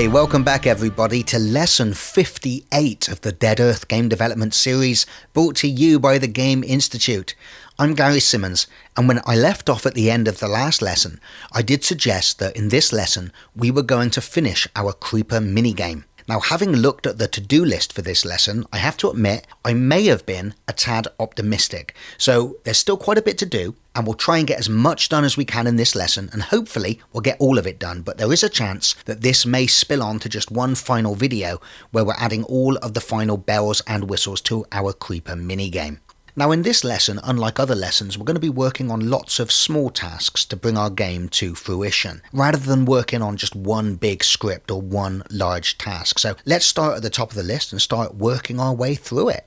Hey, welcome back everybody to lesson 58 of the Dead Earth game development series, brought to you by the Game Institute. I'm Gary Simmons, and when I left off at the end of the last lesson, I did suggest that in this lesson we were going to finish our Creeper minigame. Now, having looked at the to-do list for this lesson, I have to admit I may have been a tad optimistic. So there's still quite a bit to do, and we'll try and get as much done as we can in this lesson, and hopefully we'll get all of it done. But there is a chance that this may spill on to just one final video where we're adding all of the final bells and whistles to our Creeper minigame. Now in this lesson, unlike other lessons, we're going to be working on lots of small tasks to bring our game to fruition, rather than working on just one big script or one large task. So let's start at the top of the list and start working our way through it.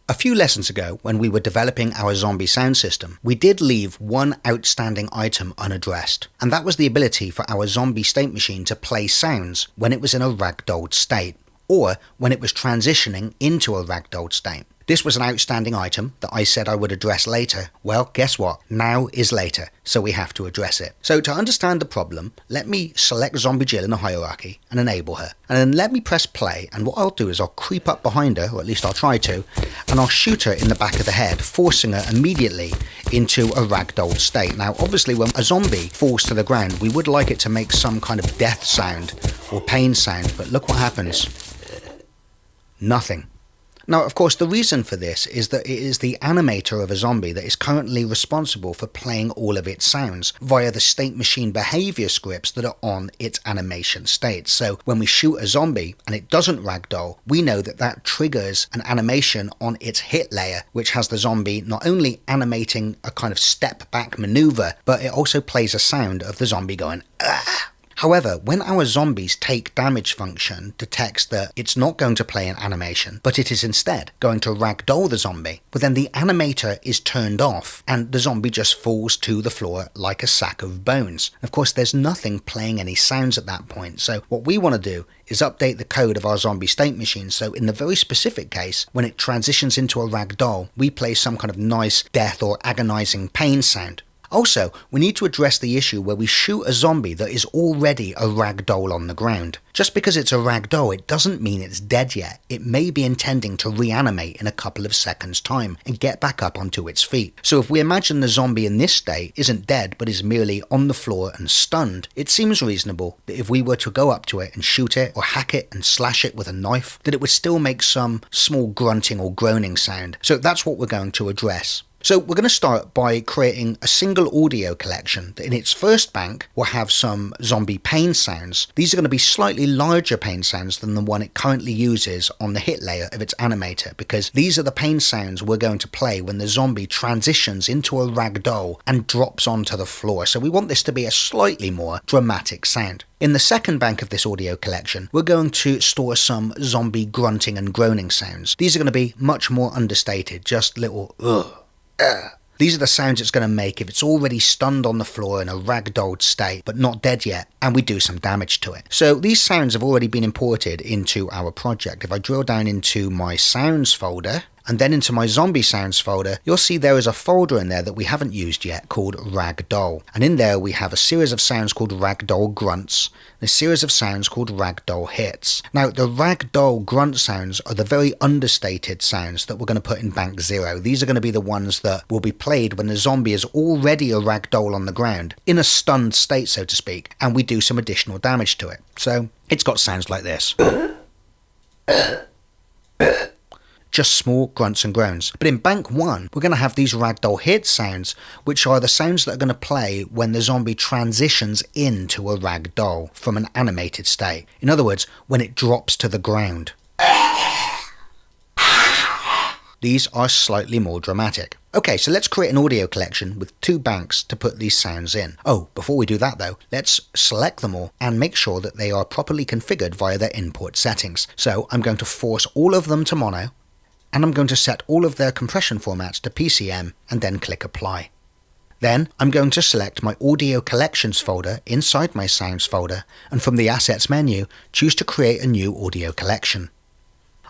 A few lessons ago, when we were developing our zombie sound system, we did leave one outstanding item unaddressed, and that was the ability for our zombie state machine to play sounds when it was in a ragdolled state, or when it was transitioning into a ragdolled state. This was an outstanding item that I said I would address later. Well, guess what? Now is later, so we have to address it. So to understand the problem, let me select Zombie Jill in the hierarchy and enable her. And then let me press play, and what I'll do is I'll creep up behind her, or at least I'll try to, and I'll shoot her in the back of the head, forcing her immediately into a ragdolled state. Now, obviously, when a zombie falls to the ground, we would like it to make some kind of death sound or pain sound, but look what happens. Nothing. Now, of course, the reason for this is that it is the animator of a zombie that is currently responsible for playing all of its sounds via the state machine behavior scripts that are on its animation states. So when we shoot a zombie and it doesn't ragdoll, we know that that triggers an animation on its hit layer, which has the zombie not only animating a kind of step back maneuver, but it also plays a sound of the zombie going, "Ah!" However, when our zombie's take damage function detects that it's not going to play an animation, but it is instead going to ragdoll the zombie, but then the animator is turned off and the zombie just falls to the floor like a sack of bones. Of course, there's nothing playing any sounds at that point, so what we want to do is update the code of our zombie state machine, so in the very specific case, when it transitions into a ragdoll, we play some kind of nice death or agonizing pain sound. Also, we need to address the issue where we shoot a zombie that is already a ragdoll on the ground. Just because it's a ragdoll, it doesn't mean it's dead yet. It may be intending to reanimate in a couple of seconds' time and get back up onto its feet. So if we imagine the zombie in this state isn't dead but is merely on the floor and stunned, it seems reasonable that if we were to go up to it and shoot it or hack it and slash it with a knife, that it would still make some small grunting or groaning sound. So that's what we're going to address. So we're going to start by creating a single audio collection that in its first bank will have some zombie pain sounds. These are going to be slightly larger pain sounds than the one it currently uses on the hit layer of its animator, because these are the pain sounds we're going to play when the zombie transitions into a ragdoll and drops onto the floor. So we want this to be a slightly more dramatic sound. In the second bank of this audio collection, we're going to store some zombie grunting and groaning sounds. These are going to be much more understated, just little ugh. These are the sounds it's going to make if it's already stunned on the floor in a ragdolled state but not dead yet and we do some damage to it. So these sounds have already been imported into our project. If I drill down into my sounds folder and then into my zombie sounds folder, you'll see there is a folder in there that we haven't used yet called Ragdoll. And in there we have a series of sounds called Ragdoll Grunts and a series of sounds called Ragdoll Hits. Now the Ragdoll Grunt sounds are the very understated sounds that we're going to put in bank 0. These are going to be the ones that will be played when the zombie is already a ragdoll on the ground, in a stunned state so to speak, and we do some additional damage to it. So it's got sounds like this. Just small grunts and groans. But in bank 1, we're going to have these ragdoll hit sounds, which are the sounds that are going to play when the zombie transitions into a ragdoll from an animated state. In other words, when it drops to the ground. These are slightly more dramatic. Okay, so let's create an audio collection with 2 banks to put these sounds in. Oh, before we do that though, let's select them all and make sure that they are properly configured via their input settings. So I'm going to force all of them to mono, and I'm going to set all of their compression formats to PCM and then click apply. Then I'm going to select my audio collections folder inside my sounds folder, and from the assets menu, choose to create a new audio collection.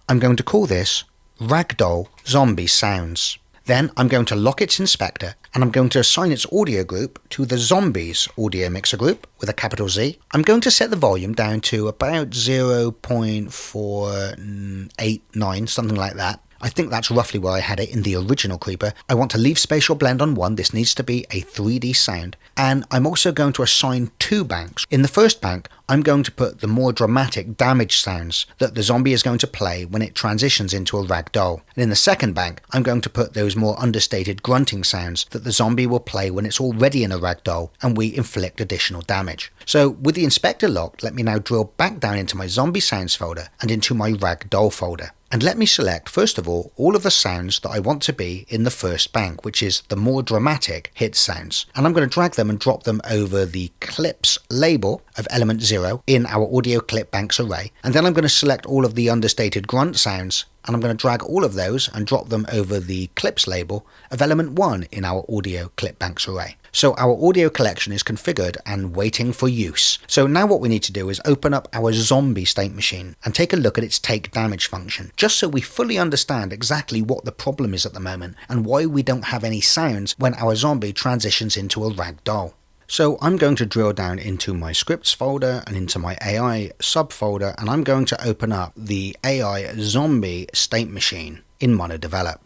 I'm going to call this Ragdoll Zombie Sounds. Then I'm going to lock its inspector, and I'm going to assign its audio group to the Zombies audio mixer group with a capital Z. I'm going to set the volume down to about 0.489, something like that. I think that's roughly where I had it in the original Creeper. I want to leave spatial blend on 1. This needs to be a 3D sound. And I'm also going to assign 2 banks. In the first bank, I'm going to put the more dramatic damage sounds that the zombie is going to play when it transitions into a ragdoll. And in the second bank, I'm going to put those more understated grunting sounds that the zombie will play when it's already in a ragdoll and we inflict additional damage. So with the inspector locked, let me now drill back down into my zombie sounds folder and into my ragdoll folder. And let me select, first of all of the sounds that I want to be in the first bank, which is the more dramatic hit sounds. And I'm going to drag them and drop them over the clips label of element 0 in our audio clip banks array. And then I'm going to select all of the understated grunt sounds, and I'm going to drag all of those and drop them over the clips label of element 1 in our audio clip banks array. So our audio collection is configured and waiting for use. So now what we need to do is open up our zombie state machine and take a look at its take damage function, just so we fully understand exactly what the problem is at the moment and why we don't have any sounds when our zombie transitions into a ragdoll. So I'm going to drill down into my scripts folder and into my AI subfolder, and I'm going to open up the AI zombie state machine in MonoDevelop.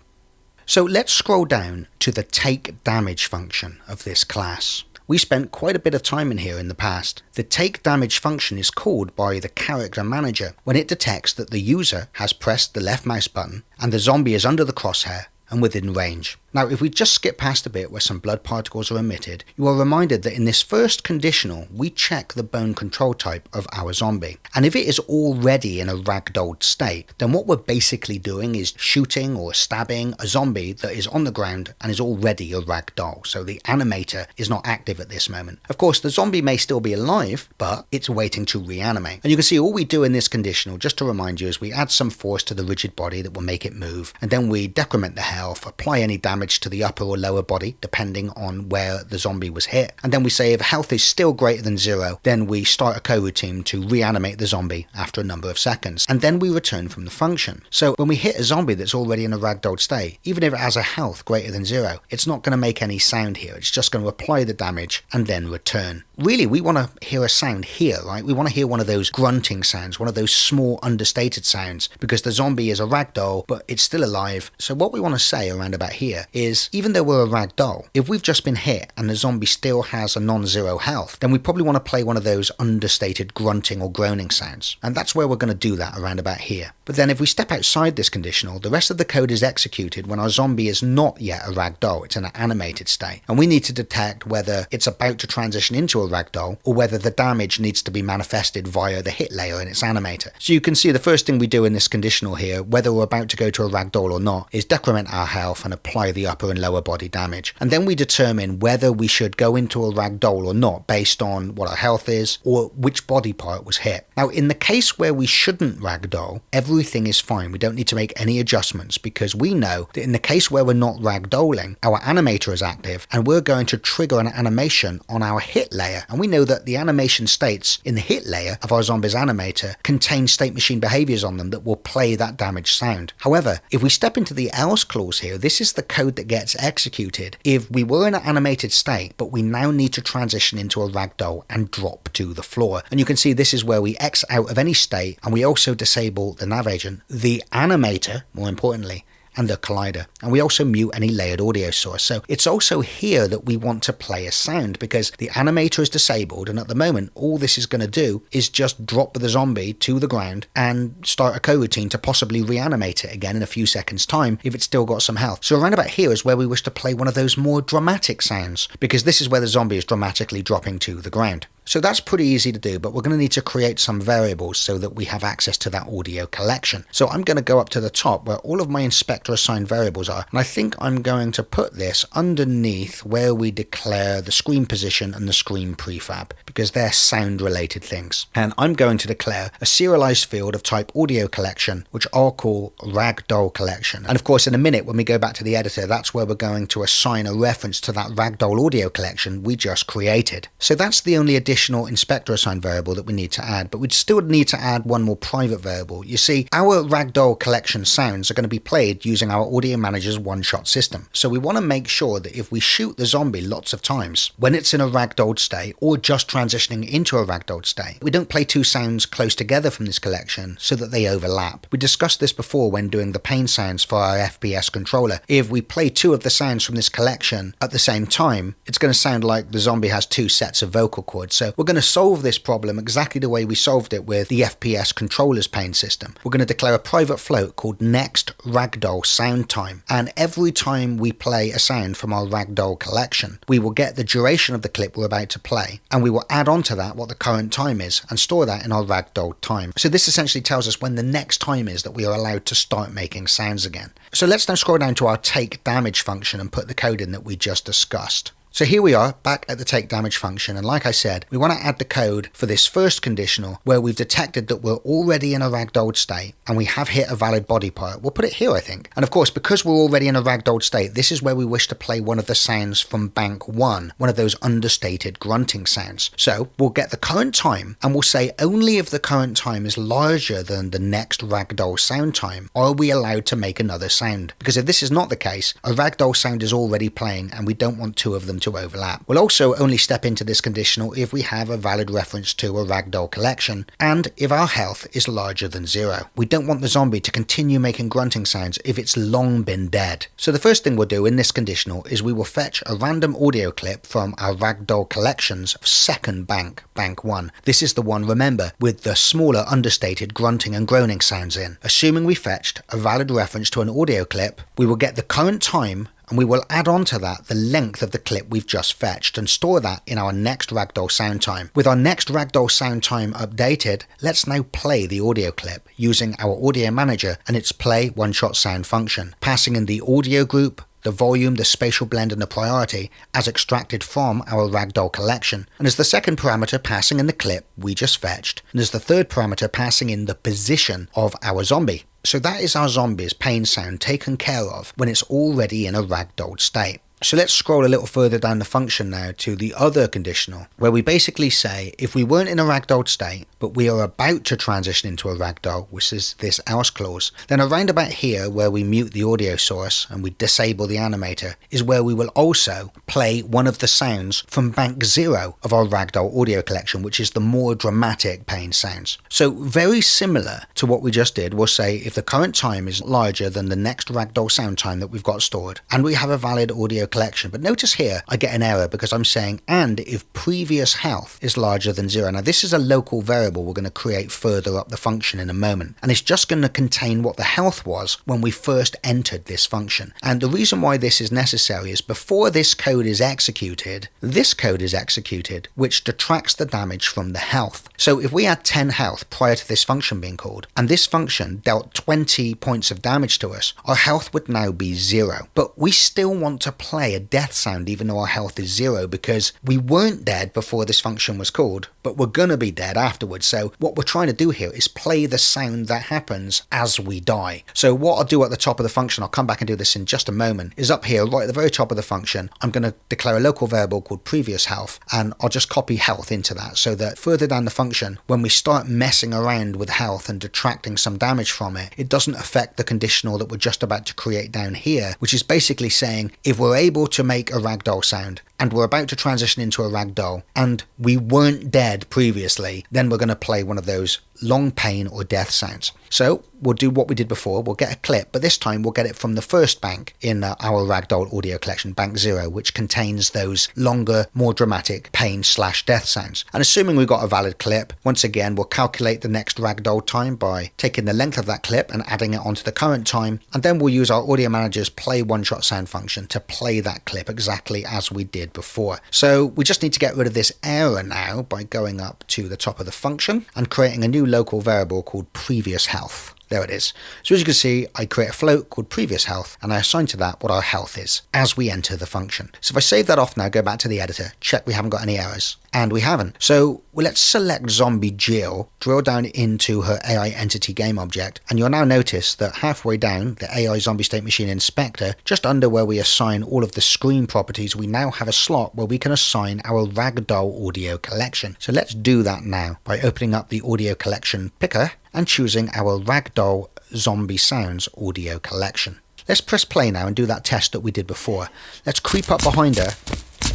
So let's scroll down to the take damage function of this class. We spent quite a bit of time in here in the past. The take damage function is called by the character manager when it detects that the user has pressed the left mouse button and the zombie is under the crosshair and within range. Now, if we just skip past a bit where some blood particles are emitted, you are reminded that in this first conditional, we check the bone control type of our zombie. And if it is already in a ragdolled state, then what we're basically doing is shooting or stabbing a zombie that is on the ground and is already a ragdoll. So the animator is not active at this moment. Of course, the zombie may still be alive, but it's waiting to reanimate. And you can see all we do in this conditional, just to remind you, is we add some force to the rigid body that will make it move, and then we decrement the health, apply any damage to the upper or lower body depending on where the zombie was hit, and then we say if health is still greater than 0, then we start a coroutine to reanimate the zombie after a number of seconds, and then we return from the function. So when we hit a zombie that's already in a ragdolled state, even if it has a health greater than 0, it's not going to make any sound here. It's just going to apply the damage and then return. Really, we want to hear a sound here, right? We want to hear one of those grunting sounds, one of those small understated sounds, because the zombie is a ragdoll, but it's still alive. So what we want to say around about here is, even though we're a ragdoll, if we've just been hit and the zombie still has a non-zero health, then we probably want to play one of those understated grunting or groaning sounds. And that's where we're going to do that around about here. But then if we step outside this conditional, the rest of the code is executed when our zombie is not yet a ragdoll, it's in an animated state. And we need to detect whether it's about to transition into a ragdoll or whether the damage needs to be manifested via the hit layer in its animator. So you can see the first thing we do in this conditional here, whether we're about to go to a ragdoll or not, is decrement our health and apply the upper and lower body damage. And then we determine whether we should go into a ragdoll or not based on what our health is or which body part was hit. Now, in the case where we shouldn't ragdoll, everything is fine. We don't need to make any adjustments because we know that in the case where we're not ragdolling, our animator is active and we're going to trigger an animation on our hit layer. And we know that the animation states in the hit layer of our zombie's animator contain state machine behaviors on them that will play that damaged sound. However, if we step into the else clause here, this is the code that gets executed if we were in an animated state, but we now need to transition into a ragdoll and drop to the floor. And you can see this is where we X out of any state, and we also disable the nav agent, the animator, more importantly, and the collider. And we also mute any layered audio source. So it's also here that we want to play a sound because the animator is disabled, and at the moment all this is going to do is just drop the zombie to the ground and start a coroutine to possibly reanimate it again in a few seconds time if it's still got some health. So around about here is where we wish to play one of those more dramatic sounds, because this is where the zombie is dramatically dropping to the ground. So that's pretty easy to do, but we're going to need to create some variables so that we have access to that audio collection. So I'm going to go up to the top where all of my inspector assigned variables are, and I think I'm going to put this underneath where we declare the screen position and the screen prefab, because they're sound related things. And I'm going to declare a serialized field of type audio collection, which I'll call ragdoll collection. And of course, in a minute, when we go back to the editor, that's where we're going to assign a reference to that ragdoll audio collection we just created. So that's the only addition additional inspector assigned variable that we need to add, but we'd still need to add one more private variable. You see, our ragdoll collection sounds are going to be played using our audio manager's one-shot system. So we want to make sure that if we shoot the zombie lots of times, when it's in a ragdolled state or just transitioning into a ragdolled state, we don't play two sounds close together from this collection so that they overlap. We discussed this before when doing the pain sounds for our FPS controller. If we play two of the sounds from this collection at the same time, it's going to sound like the zombie has two sets of vocal cords. So we're going to solve this problem exactly the way we solved it with the FPS controller's pain system. We're going to declare a private float called next ragdoll sound time, and every time we play a sound from our ragdoll collection, we will get the duration of the clip we're about to play, and we will add on to that what the current time is and store that in our ragdoll time. So this essentially tells us when the next time is that we are allowed to start making sounds again. So let's now scroll down to our take damage function and put the code in that we just discussed. So here we are back at the take damage function, and like I said, we want to add the code for this first conditional where we've detected that we're already in a ragdolled state and we have hit a valid body part. We'll put it here, I think. And of course, because we're already in a ragdolled state, this is where we wish to play one of the sounds from bank 1, one of those understated grunting sounds. So we'll get the current time and we'll say only if the current time is larger than the next ragdoll sound time are we allowed to make another sound. Because if this is not the case, a ragdoll sound is already playing and we don't want two of them to overlap. We'll also only step into this conditional if we have a valid reference to a ragdoll collection and if our health is larger than 0. We don't want the zombie to continue making grunting sounds if it's long been dead. So the first thing we'll do in this conditional is we will fetch a random audio clip from our ragdoll collection's second bank, bank 1. This is the one, remember, with the smaller understated grunting and groaning sounds in. Assuming we fetched a valid reference to an audio clip, we will get the current time and we will add on to that the length of the clip we've just fetched and store that in our next ragdoll sound time. With our next ragdoll sound time updated, let's now play the audio clip using our audio manager and its play one-shot sound function, passing in the audio group, the volume, the spatial blend and the priority as extracted from our ragdoll collection, and as the second parameter passing in the clip we just fetched, and as the third parameter passing in the position of our zombie. So that is our zombie's pain sound taken care of when it's already in a ragdolled state. So let's scroll a little further down the function now to the other conditional, where we basically say if we weren't in a ragdolled state, but we are about to transition into a ragdoll, which is this else clause, then around about here where we mute the audio source and we disable the animator is where we will also play one of the sounds from bank 0 of our ragdoll audio collection, which is the more dramatic pain sounds. So very similar to what we just did, we'll say if the current time is larger than the next ragdoll sound time that we've got stored, and we have a valid audio collection. But notice here I get an error because I'm saying and if previous health is larger than 0. Now this is a local variable we're going to create further up the function in a moment, and it's just going to contain what the health was when we first entered this function. And the reason why this is necessary is before this code is executed, this code is executed which detracts the damage from the health. So if we had 10 health prior to this function being called and this function dealt 20 points of damage to us, our health would now be 0. But we still want to play a death sound even though our health is 0 because we weren't dead before this function was called, but we're gonna be dead afterwards. So what we're trying to do here is play the sound that happens as we die. So what I'll do at the top of the function, I'll come back and do this in just a moment, is up here right at the very top of the function I'm going to declare a local variable called previous health, and I'll just copy health into that so that further down the function when we start messing around with health and detracting some damage from it, it doesn't affect the conditional that we're just about to create down here, which is basically saying if we're able to make a ragdoll sound and we're about to transition into a ragdoll and we weren't dead previously, then we're going to play one of those long pain or death sounds. So we'll do what we did before, we'll get a clip, but this time we'll get it from the first bank in our ragdoll audio collection, bank 0, which contains those longer, more dramatic pain/death sounds. And assuming we've got a valid clip, once again we'll calculate the next ragdoll time by taking the length of that clip and adding it onto the current time, and then we'll use our audio manager's play one-shot sound function to play that clip exactly as we did before. So we just need to get rid of this error now by going up to the top of the function and creating a new local variable called previous health. There it is. So as you can see, I create a float called previous health, and I assign to that what our health is as we enter the function. So if I save that off now, go back to the editor, check we haven't got any errors. And we haven't. So let's select zombie Jill, drill down into her AI entity game object, and you'll now notice that halfway down the AI zombie state machine inspector, just under where we assign all of the screen properties, we now have a slot where we can assign our ragdoll audio collection. So let's do that now by opening up the audio collection picker and choosing our ragdoll zombie sounds audio collection. Let's press play now and do that test that we did before. Let's creep up behind her,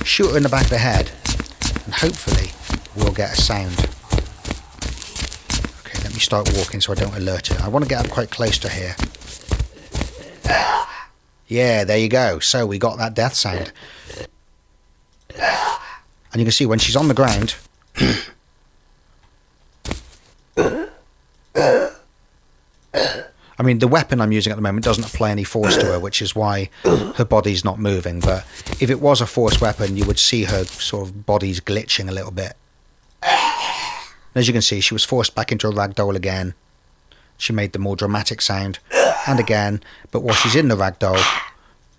shoot her in the back of the head, and hopefully we'll get a sound. Okay, let me start walking so I don't alert her. I want to get up quite close to here. Yeah, there you go. So we got that death sound. And you can see when she's on the ground, I mean, the weapon I'm using at the moment doesn't apply any force to her, which is why her body's not moving. But if it was a force weapon, you would see her sort of body's glitching a little bit. As you can see, she was forced back into a ragdoll again. She made the more dramatic sound. And again, but while she's in the ragdoll,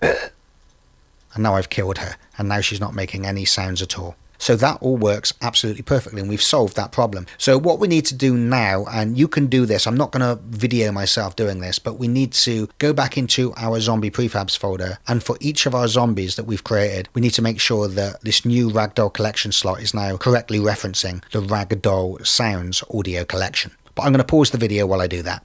and now I've killed her, and now she's not making any sounds at all. So that all works absolutely perfectly, and we've solved that problem. So what we need to do now, and you can do this, I'm not going to video myself doing this, but we need to go back into our zombie prefabs folder, and for each of our zombies that we've created, we need to make sure that this new ragdoll collection slot is now correctly referencing the ragdoll sounds audio collection. But I'm going to pause the video while I do that.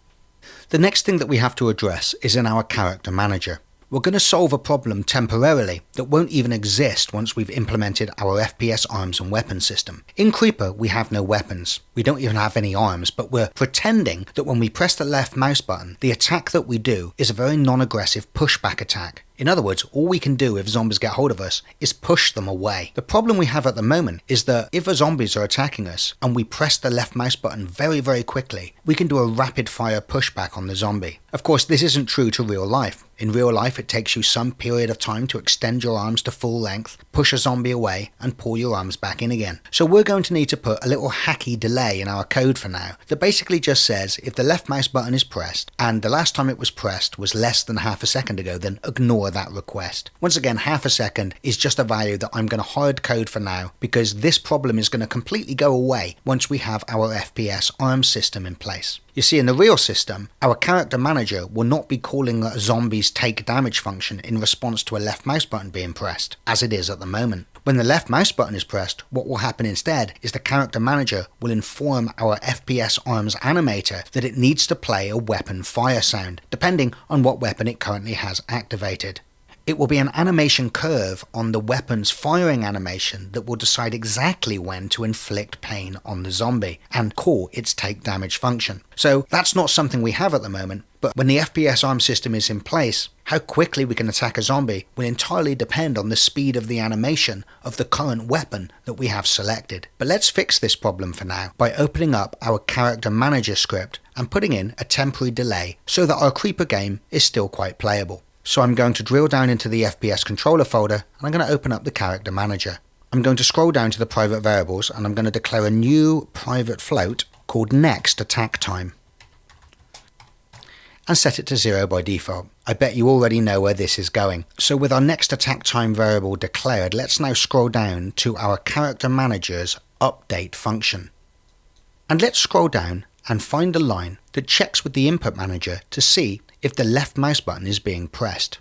The next thing that we have to address is in our character manager. We're going to solve a problem temporarily that won't even exist once we've implemented our FPS arms and weapon system. In Creeper, we have no weapons. We don't even have any arms, but we're pretending that when we press the left mouse button, the attack that we do is a very non-aggressive pushback attack. In other words, all we can do if zombies get hold of us is push them away. The problem we have at the moment is that if the zombies are attacking us and we press the left mouse button very, very quickly, we can do a rapid fire pushback on the zombie. Of course, this isn't true to real life. In real life, it takes you some period of time to extend your arms to full length, push a zombie away, and pull your arms back in again. So we're going to need to put a little hacky delay in our code for now that basically just says if the left mouse button is pressed, and the last time it was pressed was less than half a second ago, then ignore that request. Once again, half a second is just a value that I'm going to hard code for now because this problem is going to completely go away once we have our FPS arms system in place. You see, in the real system, our character manager will not be calling a zombie's take damage function in response to a left mouse button being pressed, as it is at the moment. When the left mouse button is pressed, what will happen instead is the character manager will inform our FPS arms animator that it needs to play a weapon fire sound, depending on what weapon it currently has activated. It will be an animation curve on the weapon's firing animation that will decide exactly when to inflict pain on the zombie and call its take damage function. So that's not something we have at the moment, but when the FPS arm system is in place, how quickly we can attack a zombie will entirely depend on the speed of the animation of the current weapon that we have selected. But let's fix this problem for now by opening up our character manager script and putting in a temporary delay so that our Creeper game is still quite playable. So I'm going to drill down into the FPS controller folder and I'm going to open up the character manager. I'm going to scroll down to the private variables and I'm going to declare a new private float called next attack time and set it to 0 by default. I bet you already know where this is going. So with our next attack time variable declared, let's now scroll down to our character manager's update function. And let's scroll down and find a line that checks with the input manager to see if the left mouse button is being pressed.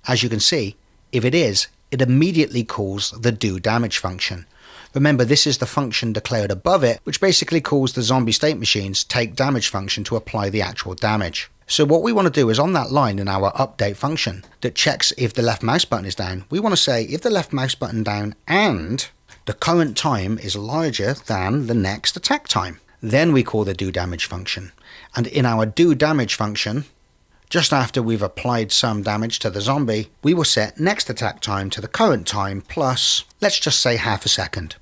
As you can see, if it is, it immediately calls the do damage function. Remember, this is the function declared above it, which basically calls the zombie state machine's take damage function to apply the actual damage. So what we want to do is on that line in our update function that checks if the left mouse button is down, we want to say if the left mouse button down and the current time is larger than the next attack time. Then we call the do damage function. And in our do damage function, just after we've applied some damage to the zombie, we will set next attack time to the current time plus, let's just say half a second.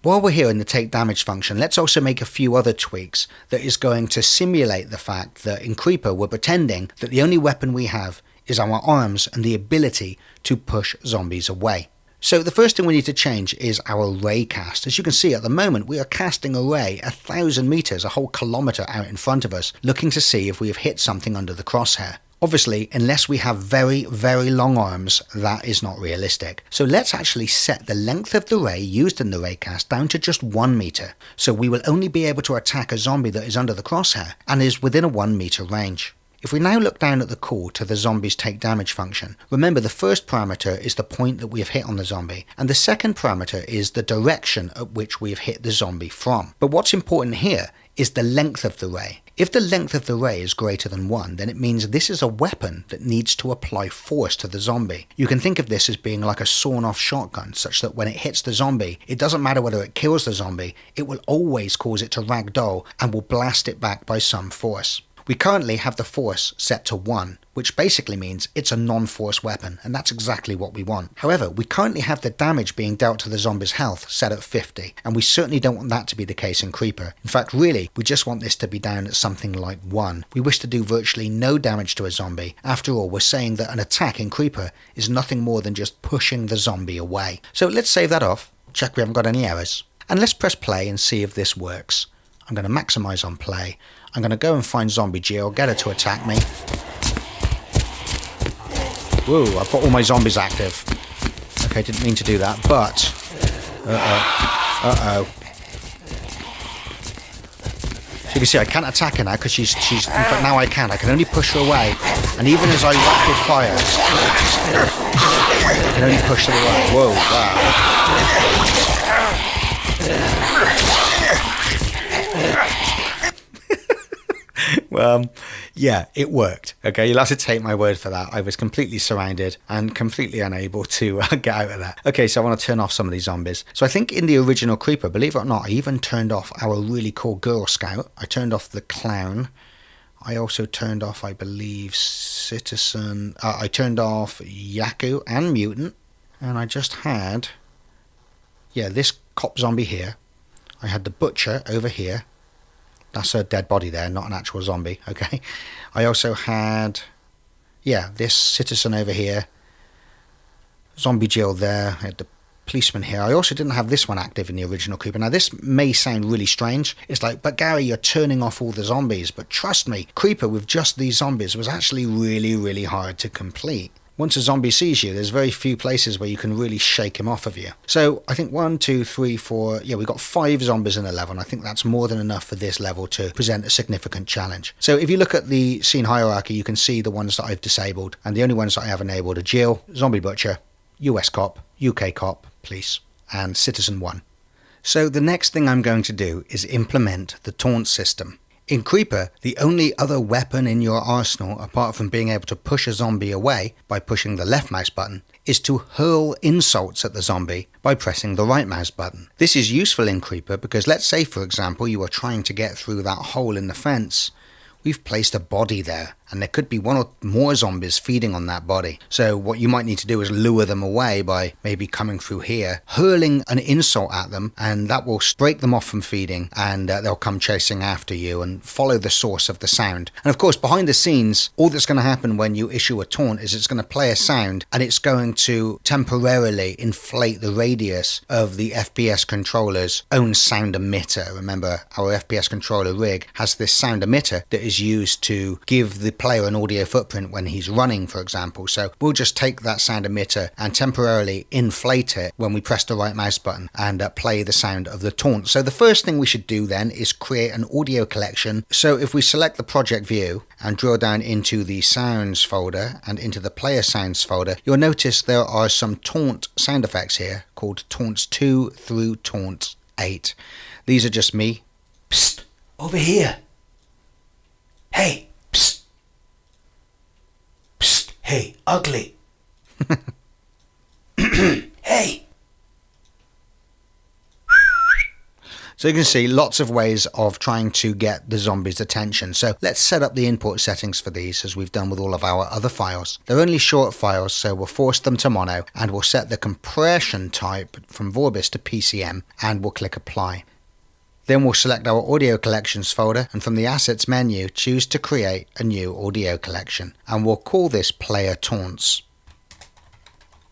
While we're here in the take damage function, let's also make a few other tweaks that is going to simulate the fact that in Creeper we're pretending that the only weapon we have is our arms and the ability to push zombies away. So the first thing we need to change is our ray cast. As you can see at the moment, we are casting a ray 1,000 meters, a whole kilometer out in front of us, looking to see if we have hit something under the crosshair. Obviously, unless we have very, very long arms, that is not realistic. So let's actually set the length of the ray used in the raycast down to just 1 meter. So we will only be able to attack a zombie that is under the crosshair and is within a 1 meter range. If we now look down at the call to the zombie's take damage function, remember the first parameter is the point that we have hit on the zombie, and the second parameter is the direction at which we have hit the zombie from. But what's important here is the length of the ray. If the length of the ray is greater than 1, then it means this is a weapon that needs to apply force to the zombie. You can think of this as being like a sawn-off shotgun, such that when it hits the zombie, it doesn't matter whether it kills the zombie, it will always cause it to ragdoll and will blast it back by some force. We currently have the force set to 1, which basically means it's a non-force weapon, and that's exactly what we want. However, we currently have the damage being dealt to the zombie's health set at 50, and we certainly don't want that to be the case in Creeper. In fact, really, we just want this to be down at something like 1. We wish to do virtually no damage to a zombie. After all, we're saying that an attack in Creeper is nothing more than just pushing the zombie away. So let's save that off, check we haven't got any errors, and let's press play and see if this works. I'm going to maximize on play. I'm going to go and find Zombie Jill, get her to attack me. Whoa, I've got all my zombies active. Okay, didn't mean to do that, but... Uh-oh. So you can see I can't attack her now because she's... But now I can. I can only push her away. And even as I rapid fire, I can only push her away. Whoa, wow. Well, yeah, it worked. Okay, you'll have to take my word for that. I was completely surrounded and completely unable to get out of that. Okay, so I want to turn off some of these zombies. So I think in the original Creeper, believe it or not, I even turned off our really cool Girl Scout. I turned off the Clown. I also turned off, I believe, Citizen. I turned off Yaku and Mutant. And I just had, yeah, this cop zombie here. I had the Butcher over here. That's a dead body there, not an actual zombie, okay? I also had, yeah, this Citizen over here. Zombie Jill there. I had the policeman here. I also didn't have this one active in the original Creeper. Now, this may sound really strange. It's like, but Gary, you're turning off all the zombies. But trust me, Creeper with just these zombies was actually really, really hard to complete. Once a zombie sees you, there's very few places where you can really shake him off of you. So I think 1, 2, 3, 4, yeah, we've got 5 zombies in the level, and I think that's more than enough for this level to present a significant challenge. So if you look at the scene hierarchy, you can see the ones that I've disabled, and the only ones that I have enabled are Jill, Zombie Butcher, US Cop, UK Cop, Police, and Citizen 1. So the next thing I'm going to do is implement the taunt system. In Creeper, the only other weapon in your arsenal, apart from being able to push a zombie away by pushing the left mouse button, is to hurl insults at the zombie by pressing the right mouse button. This is useful in Creeper because let's say, for example, you are trying to get through that hole in the fence. We've placed a body there, and there could be 1 or more zombies feeding on that body. So what you might need to do is lure them away by maybe coming through here, hurling an insult at them, and that will break them off from feeding, and they'll come chasing after you and follow the source of the sound. And of course, behind the scenes, all that's going to happen when you issue a taunt is it's going to play a sound, and it's going to temporarily inflate the radius of the FPS controller's own sound emitter. Remember, our FPS controller rig has this sound emitter that is used to give the player an audio footprint when he's running, for example. So we'll just take that sound emitter and temporarily inflate it when we press the right mouse button and play the sound of the taunt. So the first thing we should do then is create an audio collection. So if we select the project view and drill down into the sounds folder and into the player sounds folder, you'll notice there are some taunt sound effects here called taunts 2 through taunt 8. These are just me. Psst, over here. Hey, psst. Psst, hey, ugly. Hey. So you can see lots of ways of trying to get the zombie's attention. So let's set up the input settings for these as we've done with all of our other files. They're only short files, so we'll force them to mono, and we'll set the compression type from Vorbis to PCM, and we'll click apply. Then we'll select our audio collections folder, and from the assets menu, choose to create a new audio collection. And we'll call this player taunts.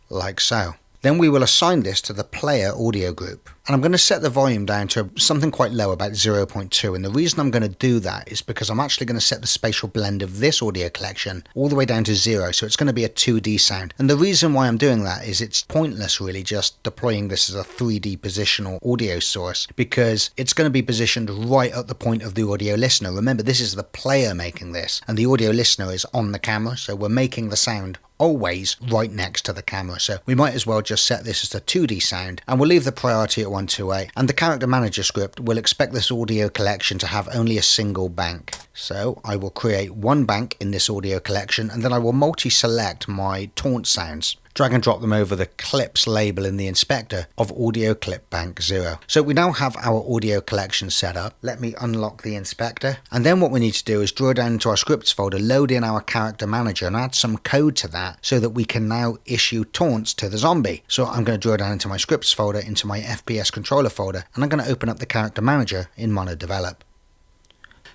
Like so. Then we will assign this to the player audio group. And I'm going to set the volume down to something quite low, about 0.2. And the reason I'm going to do that is because I'm actually going to set the spatial blend of this audio collection all the way down to 0. So it's going to be a 2D sound. And the reason why I'm doing that is it's pointless really just deploying this as a 3D positional audio source, because it's going to be positioned right at the point of the audio listener. Remember, this is the player making this, and the audio listener is on the camera. So we're making the sound always right next to the camera, so we might as well just set this as a 2D sound, and we'll leave the priority at 128. And the character manager script will expect this audio collection to have only a single bank. So I will create one bank in this audio collection, and then I will multi-select my taunt sounds. Drag and drop them over the clips label in the inspector of audio clip bank 0. So we now have our audio collection set up. Let me unlock the inspector. And then what we need to do is draw down into our scripts folder, load in our character manager and add some code to that so that we can now issue taunts to the zombie. So I'm going to draw down into my scripts folder, into my FPS controller folder, and I'm going to open up the character manager in MonoDevelop.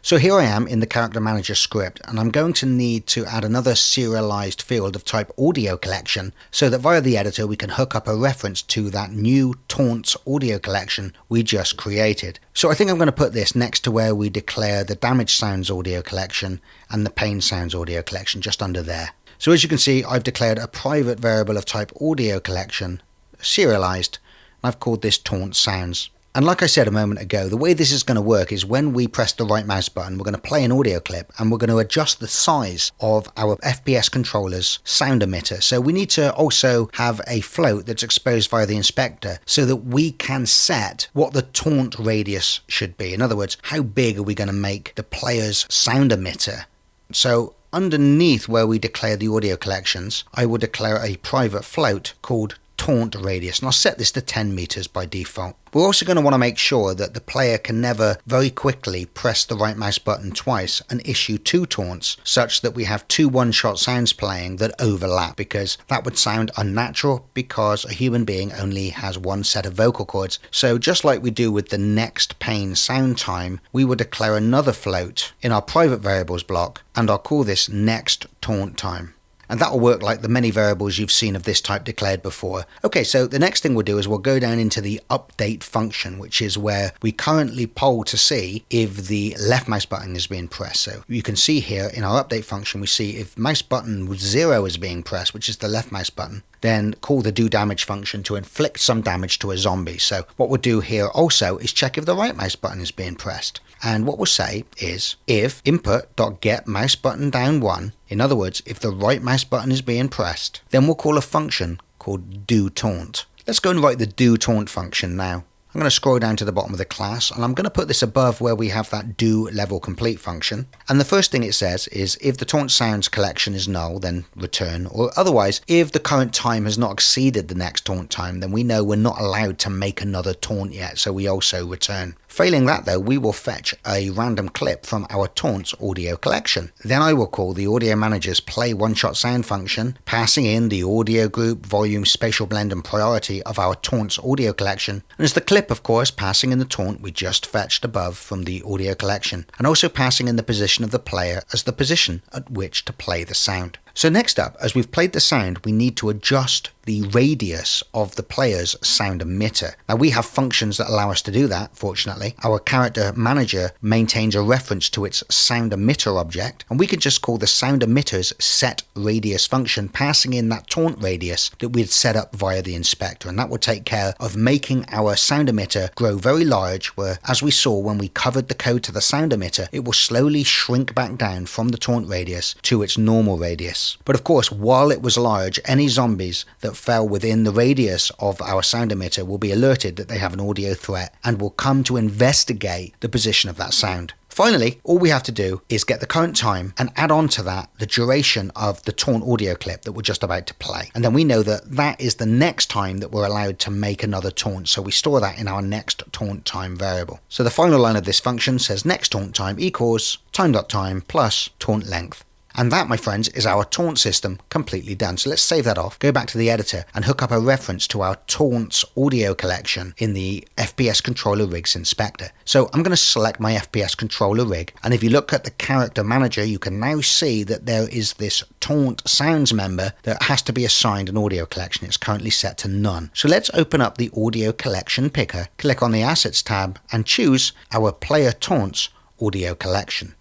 So here I am in the character manager script, and I'm going to need to add another serialized field of type audio collection so that via the editor we can hook up a reference to that new taunts audio collection we just created. So I think I'm going to put this next to where we declare the damage sounds audio collection and the pain sounds audio collection, just under there. So as you can see, I've declared a private variable of type audio collection, serialized, and I've called this taunt sounds. And like I said a moment ago, the way this is going to work is when we press the right mouse button, we're going to play an audio clip and we're going to adjust the size of our FPS controller's sound emitter. So we need to also have a float that's exposed via the inspector so that we can set what the taunt radius should be. In other words, how big are we going to make the player's sound emitter? So underneath where we declare the audio collections, I will declare a private float called taunt radius, and I'll set this to 10 meters by default. We're also going to want to make sure that the player can never very quickly press the right mouse button twice and issue two taunts, such that we have two one-shot sounds playing that overlap, because that would sound unnatural because a human being only has one set of vocal cords. So just like we do with the next pain sound time, we will declare another float in our private variables block, and I'll call this next taunt time. And that will work like the many variables you've seen of this type declared before. Okay, so the next thing we'll do is we'll go down into the update function, which is where we currently poll to see if the left mouse button is being pressed. So you can see here in our update function, we see if mouse button 0 is being pressed, which is the left mouse button, then call the do damage function to inflict some damage to a zombie. So what we'll do here also is check if the right mouse button is being pressed. And what we'll say is if input.get mouse button down 1, in other words, if the right mouse button is being pressed, then we'll call a function called do taunt. Let's go and write the do taunt function now. I'm going to scroll down to the bottom of the class, and I'm going to put this above where we have that do level complete function. And the first thing it says is if the taunt sounds collection is null, then return, or otherwise, if the current time has not exceeded the next taunt time, then we know we're not allowed to make another taunt yet, so we also return. Failing that though, we will fetch a random clip from our taunts audio collection. Then I will call the audio manager's play one-shot sound function, passing in the audio group, volume, spatial blend and priority of our taunts audio collection. And as the clip, of course, passing in the taunt we just fetched above from the audio collection, and also passing in the position of the player as the position at which to play the sound. So next up, as we've played the sound, we need to adjust the radius of the player's sound emitter. Now we have functions that allow us to do that, fortunately. Our character manager maintains a reference to its sound emitter object, and we can just call the sound emitter's set radius function, passing in that taunt radius that we'd set up via the inspector, and that will take care of making our sound emitter grow very large, where, as we saw when we covered the code to the sound emitter, it will slowly shrink back down from the taunt radius to its normal radius. But of course, while it was large, any zombies that fell within the radius of our sound emitter will be alerted that they have an audio threat and will come to investigate the position of that sound. Finally, all we have to do is get the current time and add on to that the duration of the taunt audio clip that we're just about to play. And then we know that that is the next time that we're allowed to make another taunt. So we store that in our next taunt time variable. So the final line of this function says next taunt time equals time.time plus taunt length. And that, my friends, is our taunt system completely done. So let's save that off, go back to the editor and hook up a reference to our taunts audio collection in the FPS controller rigs inspector. So I'm going to select my FPS controller rig, and if you look at the character manager, you can now see that there is this taunt sounds member that has to be assigned an audio collection. It's currently set to none. So let's open up the audio collection picker, click on the assets tab and choose our player taunts audio collection.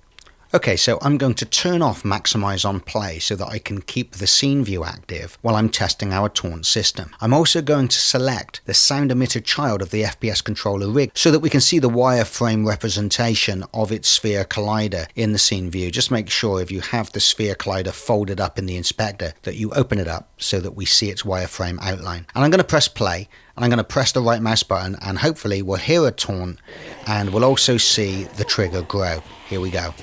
Okay, so I'm going to turn off maximize on play so that I can keep the scene view active while I'm testing our taunt system. I'm also going to select the sound emitter child of the FPS controller rig so that we can see the wireframe representation of its sphere collider in the scene view. Just make sure if you have the sphere collider folded up in the inspector that you open it up so that we see its wireframe outline. And I'm going to press play. And I'm going to press the right mouse button and hopefully we'll hear a taunt and we'll also see the trigger grow. Here we go.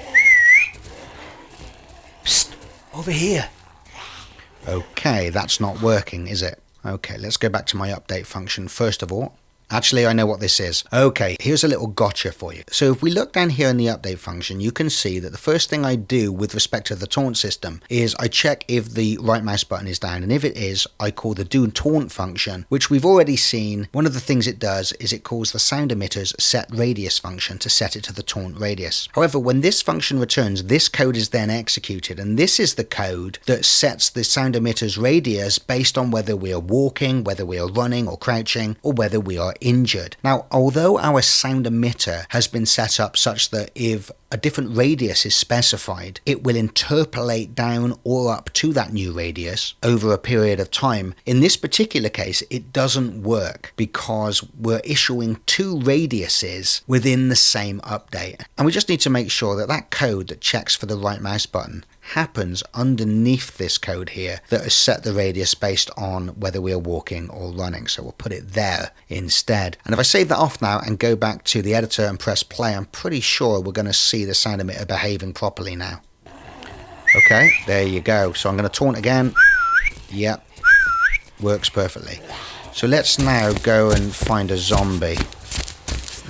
Psst, over here. Okay, that's not working, is it? Okay, let's go back to my update function first of all. Actually, I know what this is. Okay, here's a little gotcha for you. So if we look down here in the update function, you can see that the first thing I do with respect to the taunt system is I check if the right mouse button is down. And if it is, I call the do taunt function, which we've already seen. One of the things it does is it calls the sound emitter's set radius function to set it to the taunt radius. However, when this function returns, this code is then executed. And this is the code that sets the sound emitter's radius based on whether we are walking, whether we are running or crouching, or whether we are injured. Now, although our sound emitter has been set up such that if a different radius is specified, it will interpolate down or up to that new radius over a period of time. In this particular case, it doesn't work because we're issuing two radiuses within the same update. And we just need to make sure that that code that checks for the right mouse button happens underneath this code here that has set the radius based on whether we are walking or running. So we'll put it there instead. And if I save that off now and go back to the editor and press play, I'm pretty sure we're going to see the sound emitter behaving properly now. Okay, there you go. So I'm going to taunt again. Yep, works perfectly. So let's now go and find a zombie.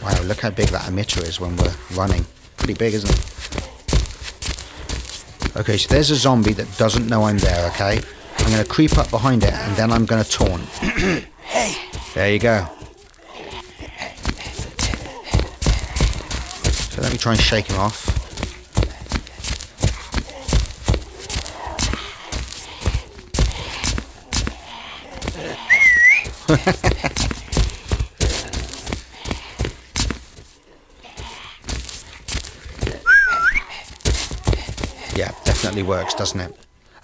Wow, look how big that emitter is when we're running. Pretty big, isn't it? Okay, so there's a zombie that doesn't know I'm there, okay? I'm going to creep up behind it and then I'm going to taunt. Hey! There you go. So let me try and shake him off. Yeah, definitely works, doesn't it?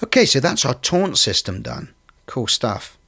Okay, so that's our taunt system done. Cool stuff.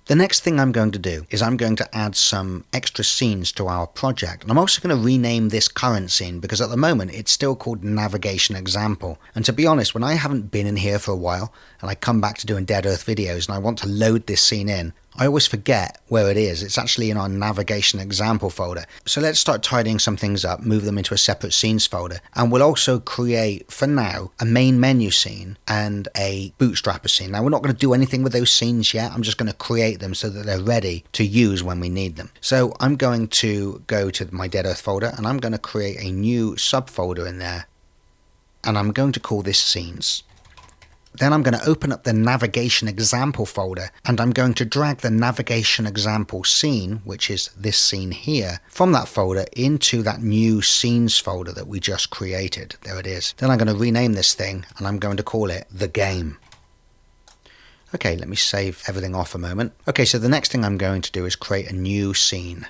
The next thing I'm going to do is I'm going to add some extra scenes to our project. And I'm also going to rename this current scene because at the moment it's still called Navigation Example. And to be honest, when I haven't been in here for a while and I come back to doing Dead Earth videos and I want to load this scene in, I always forget where it is. It's actually in our Navigation Example folder. So let's start tidying some things up, move them into a separate scenes folder. And we'll also create, for now, a main menu scene and a bootstrapper scene. Now, we're not going to do anything with those scenes yet. I'm just going to create them so that they're ready to use when we need them. So I'm going to go to my Dead Earth folder and I'm going to create a new subfolder in there. And I'm going to call this Scenes. Then I'm going to open up the Navigation Example folder and I'm going to drag the Navigation Example scene, which is this scene here, from that folder into that new Scenes folder that we just created. There it is. Then I'm going to rename this thing and I'm going to call it The Game. Okay, let me save everything off a moment. Okay, so the next thing I'm going to do is create a new scene.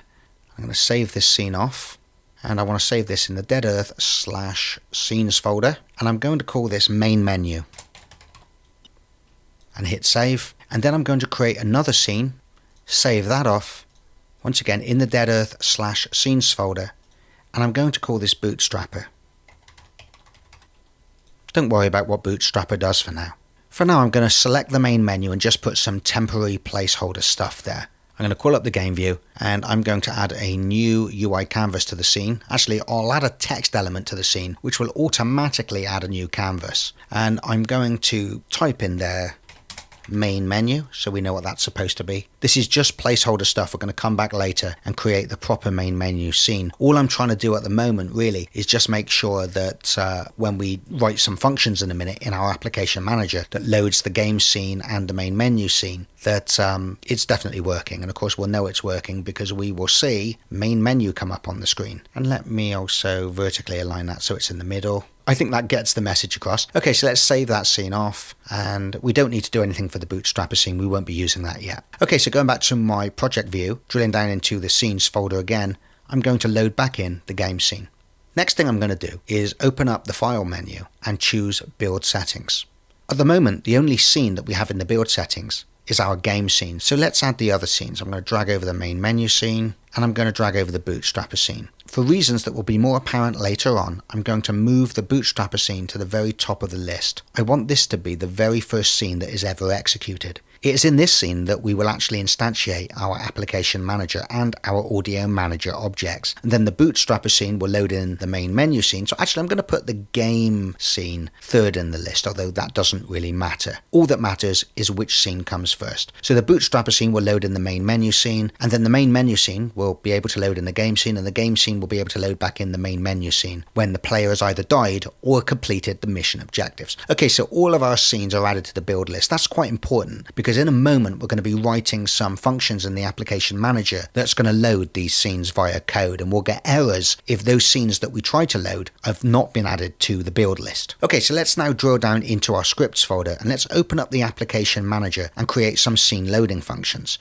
I'm going to save this scene off and I want to save this in the Dead Earth /scenes folder and I'm going to call this Main Menu. And hit save, and then I'm going to create another scene, save that off, once again in the Dead Earth /scenes folder, and I'm going to call this Bootstrapper. Don't worry about what Bootstrapper does for now. For now I'm going to select the main menu and just put some temporary placeholder stuff there. I'm going to call up the game view and I'm going to add a new UI canvas to the scene. Actually, I'll add a text element to the scene, which will automatically add a new canvas. And I'm going to type in there main menu, so we know what that's supposed to be. This is just placeholder stuff. We're going to come back later and create the proper main menu scene. All I'm trying to do at the moment really is just make sure that when we write some functions in a minute in our application manager that loads the game scene and the main menu scene, that it's definitely working. And of course we'll know it's working because we will see main menu come up on the screen. And let me also vertically align that so it's in the middle. I think that gets the message across. Okay, so let's save that scene off, and we don't need to do anything for the Bootstrapper scene. We won't be using that yet. Okay, so going back to my project view, drilling down into the scenes folder again, I'm going to load back in the game scene. Next thing I'm going to do is open up the file menu and choose build settings. At the moment, the only scene that we have in the build settings is our game scene. So let's add the other scenes. I'm going to drag over the main menu scene, and I'm going to drag over the Bootstrapper scene. For reasons that will be more apparent later on, I'm going to move the Bootstrapper scene to the very top of the list. I want this to be the very first scene that is ever executed. It is in this scene that we will actually instantiate our application manager and our audio manager objects. And then the Bootstrapper scene will load in the main menu scene. So actually I'm going to put the game scene third in the list, although that doesn't really matter. All that matters is which scene comes first. So the Bootstrapper scene will load in the main menu scene, and then the main menu scene will be able to load in the game scene, and the game scene will be able to load back in the main menu scene when the player has either died or completed the mission objectives. Okay, so all of our scenes are added to the build list. That's quite important because in a moment we're going to be writing some functions in the application manager that's going to load these scenes via code, and we'll get errors if those scenes that we try to load have not been added to the build list. Okay, so let's now drill down into our scripts folder and let's open up the application manager and create some scene loading functions.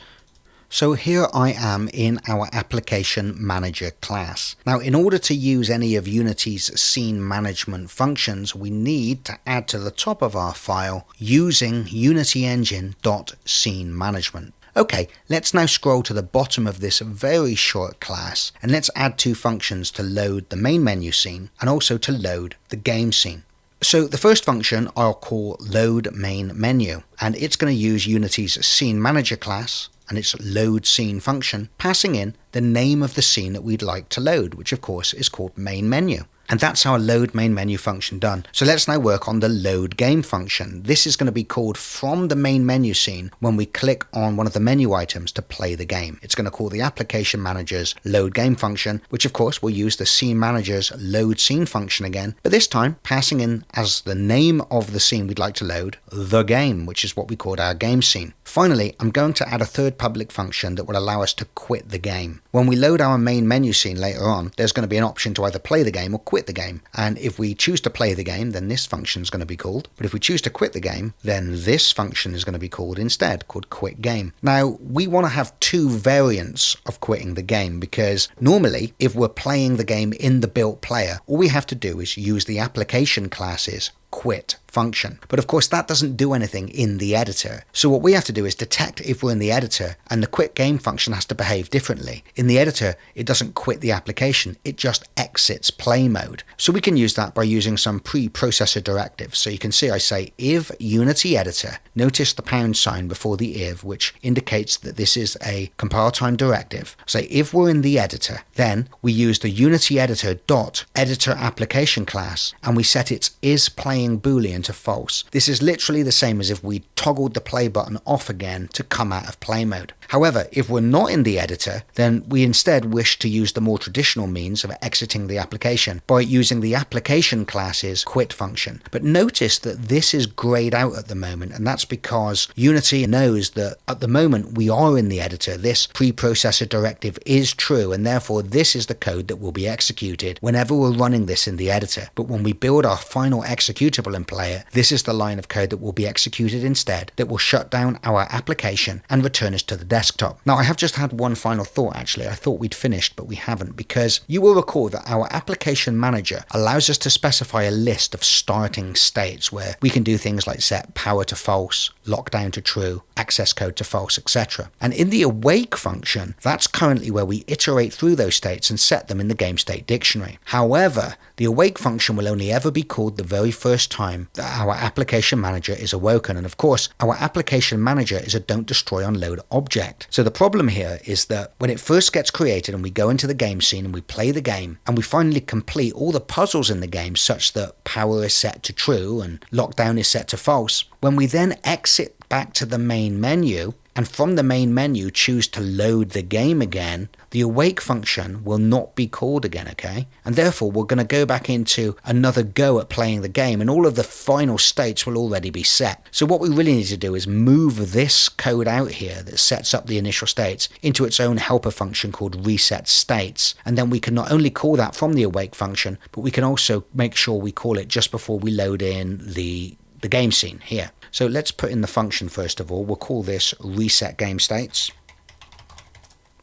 So here I am in our application manager class. Now, in order to use any of Unity's scene management functions, we need to add to the top of our file using UnityEngine.SceneManagement. Okay, let's now scroll to the bottom of this very short class and let's add two functions to load the main menu scene and also to load the game scene. So the first function I'll call load main menu, and it's going to use Unity's scene manager class and its load scene function, passing in the name of the scene that we'd like to load, which of course is called main menu. And that's our load main menu function done. So let's now work on the load game function. This is going to be called from the main menu scene when we click on one of the menu items to play the game. It's going to call the application manager's load game function, which of course will use the scene manager's load scene function again, but this time passing in as the name of the scene we'd like to load, the game, which is what we called our game scene. Finally, I'm going to add a third public function that will allow us to quit the game. When we load our main menu scene later on, there's going to be an option to either play the game or quit the game. And if we choose to play the game, then this function is going to be called. But if we choose to quit the game, then this function is going to be called instead, called quit game. Now, we want to have two variants of quitting the game because normally, if we're playing the game in the built player, all we have to do is use the application class's quit function. But of course that doesn't do anything in the editor. So what we have to do is detect if we're in the editor, and the quit game function has to behave differently. In the editor, it doesn't quit the application, it just exits play mode. So we can use that by using some preprocessor directives. So you can see I say if Unity editor, notice the pound sign before the if, which indicates that this is a compile time directive. So if we're in the editor, then we use the Unity editor dot editor application class, and we set its is playing boolean to false. This is literally the same as if we toggled the play button off again to come out of play mode. However, if we're not in the editor, then we instead wish to use the more traditional means of exiting the application by using the application class's quit function. But notice that this is grayed out at the moment, and that's because Unity knows that at the moment we are in the editor. This preprocessor directive is true, and therefore this is the code that will be executed whenever we're running this in the editor. But when we build our final executable in player, this is the line of code that will be executed instead, that will shut down our application and return us to the desktop. Now, I have just had one final thought actually. I thought we'd finished, but we haven't, because you will recall that our application manager allows us to specify a list of starting states where we can do things like set power to false, lockdown to true, access code to false, etc. And in the awake function, that's currently where we iterate through those states and set them in the game state dictionary. However, the awake function will only ever be called the very first time that our application manager is awoken. And of course, course, our application manager is a don't destroy on load object. So the problem here is that when it first gets created and we go into the game scene and we play the game and we finally complete all the puzzles in the game such that power is set to true and lockdown is set to false, when we then exit back to the main menu and from the main menu choose to load the game again, the awake function will not be called again, okay? And therefore we're going to go back into another go at playing the game and all of the final states will already be set. So what we really need to do is move this code out here that sets up the initial states into its own helper function called reset states. And then we can not only call that from the awake function, but we can also make sure we call it just before we load in the game scene here. So let's put in the function first of all. We'll call this reset game states.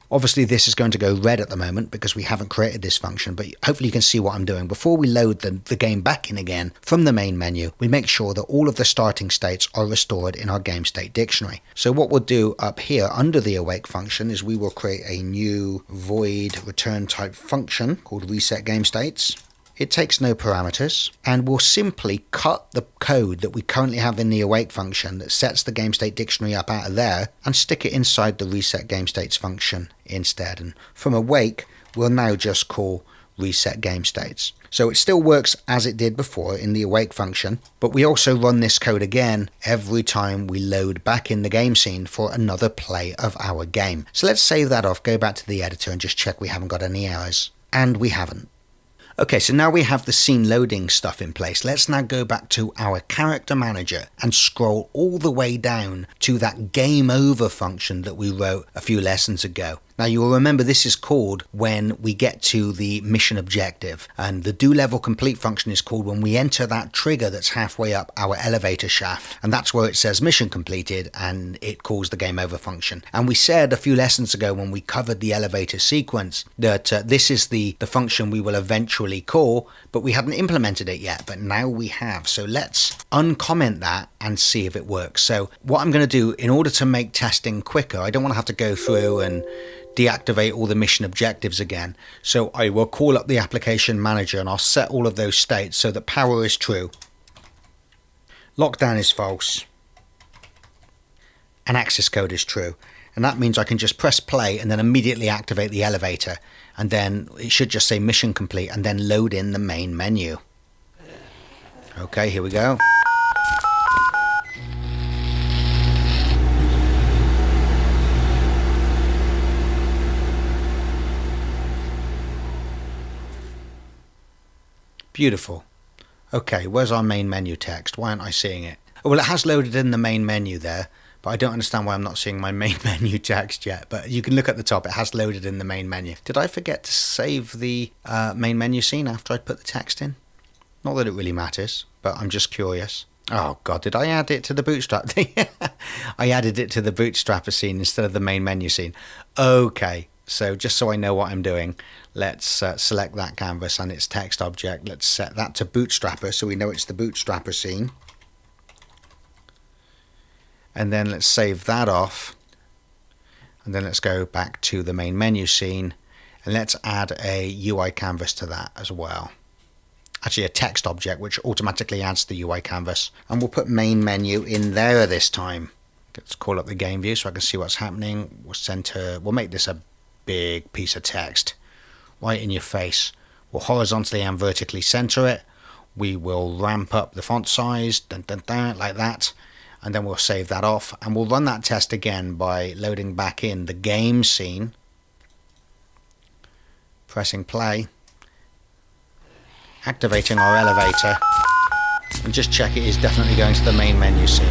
Obviously this is going to go red at the moment because we haven't created this function, but hopefully you can see what I'm doing. Before we load the game back in again from the main menu, we make sure that all of the starting states are restored in our game state dictionary. So what we'll do up here under the awake function is we will create a new void return type function called reset game states. It takes no parameters and will simply cut the code that we currently have in the awake function that sets the game state dictionary up out of there and stick it inside the reset game states function instead. And from awake, we'll now just call reset game states. So it still works as it did before in the awake function, but we also run this code again every time we load back in the game scene for another play of our game. So let's save that off, go back to the editor and just check we haven't got any errors. And we haven't. Okay, so now we have the scene loading stuff in place. Let's now go back to our character manager and scroll all the way down to that game over function that we wrote a few lessons ago. Now you will remember this is called when we get to the mission objective, and the do level complete function is called when we enter that trigger that's halfway up our elevator shaft, and that's where it says mission completed and it calls the game over function. And we said a few lessons ago when we covered the elevator sequence that this is the function we will eventually call, but we hadn't implemented it yet, but now we have. So let's uncomment that and see if it works. So what I'm going to do in order to make testing quicker, I don't want to have to go through and deactivate all the mission objectives again. So I will call up the application manager and I'll set all of those states so that power is true, lockdown is false, and access code is true. And that means I can just press play and then immediately activate the elevator, and then it should just say mission complete and then load in the main menu. Okay, here we go. Beautiful. Okay, where's our main menu text? Why aren't I seeing it? Oh, well, it has loaded in the main menu there, but I don't understand why I'm not seeing my main menu text yet. But you can look at the top, it has loaded in the main menu. Did I forget to save the main menu scene after I put the text in? Not that it really matters, but I'm just curious. Oh God, did I add it to the Bootstrap? I added it to the Bootstrapper scene instead of the main menu scene. Okay. So just so I know what I'm doing, let's select that canvas and its text object. Let's set that to Bootstrapper so we know it's the Bootstrapper scene. And then let's save that off. And then let's go back to the main menu scene and let's add a UI canvas to that as well. Actually a text object which automatically adds the UI canvas. And we'll put main menu in there this time. Let's call up the game view so I can see what's happening. We'll make this a big piece of text right in your face. We'll horizontally and vertically center it. We will ramp up the font size like that, and then we'll save that off and we'll run that test again by loading back in the game scene, pressing play, activating our elevator, and just check it is definitely going to the main menu scene.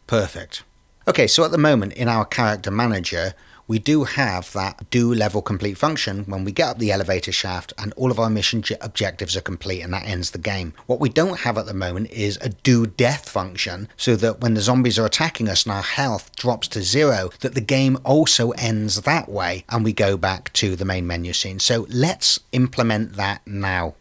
Perfect. Okay, so at the moment in our character manager, we do have that do level complete function when we get up the elevator shaft and all of our mission objectives are complete and that ends the game. What we don't have at the moment is a do death function so that when the zombies are attacking us and our health drops to 0, that the game also ends that way and we go back to the main menu scene. So let's implement that now.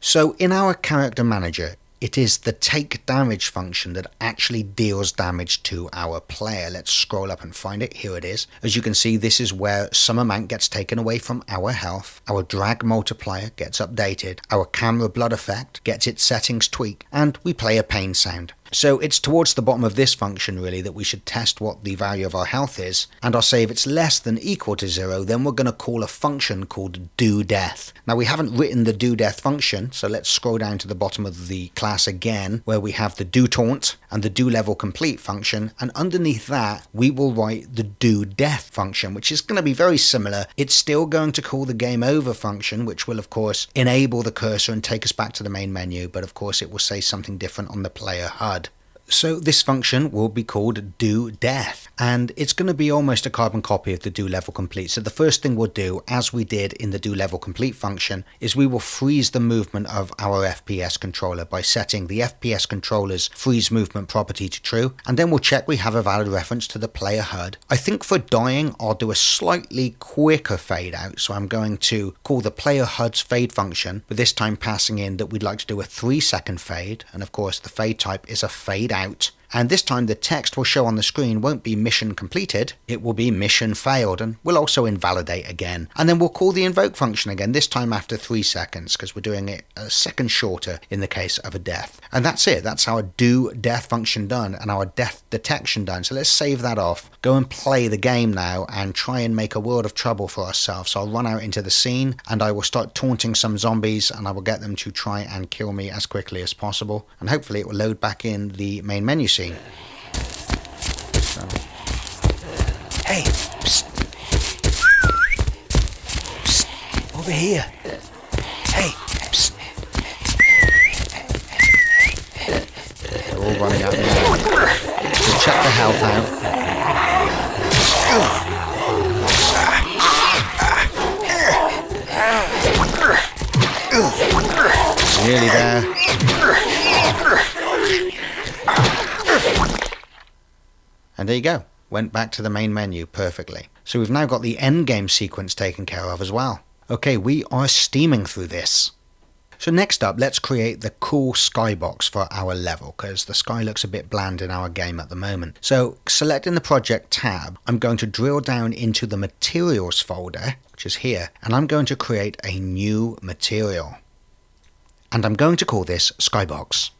So in our character manager, It is the take damage function that actually deals damage to our player. Let's scroll up and find it. Here it is. As you can see, this is where some amount gets taken away from our health. Our drag multiplier gets updated. Our camera blood effect gets its settings tweaked, and we play a pain sound. So it's towards the bottom of this function really that we should test what the value of our health is, and I'll say if it's less than equal to 0, then we're going to call a function called doDeath. Now we haven't written the doDeath function, so let's scroll down to the bottom of the class again, where we have the doTaunt and the doLevelComplete function, and underneath that we will write the doDeath function, which is going to be very similar. It's still going to call the game over function, which will of course enable the cursor and take us back to the main menu, but of course it will say something different on the player HUD. So this function will be called doDeath, and it's going to be almost a carbon copy of the doLevelComplete. So the first thing we'll do, as we did in the doLevelComplete function, is we will freeze the movement of our FPS controller by setting the FPS controller's freeze movement property to true, and then we'll check we have a valid reference to the player HUD. I think for dying I'll do a slightly quicker fade out, so I'm going to call the player HUD's fade function, but this time passing in that we'd like to do a 3-second fade, and of course the fade type is a fade out, and this time the text we'll show on the screen won't be mission completed, it will be mission failed, and we'll also invalidate again. And then we'll call the invoke function again, this time after 3 seconds, because we're doing it a second shorter in the case of a death. And that's it, that's our doDeath function done and our death detection done. So let's save that off, go and play the game now and try and make a world of trouble for ourselves. So I'll run out into the scene and I will start taunting some zombies, and I will get them to try and kill me as quickly as possible, and hopefully it will load back in the main menu scene. So. Hey, psst. Psst. Over here. Hey, psst. They're all running at me now. We'll check the health out. Nearly there. And there you go, went back to the main menu perfectly. So we've now got the endgame sequence taken care of as well. Okay, we are steaming through this. So next up, let's create the cool skybox for our level, because the sky looks a bit bland in our game at the moment. So selecting the project tab, I'm going to drill down into the materials folder, which is here, and I'm going to create a new material. And I'm going to call this Skybox.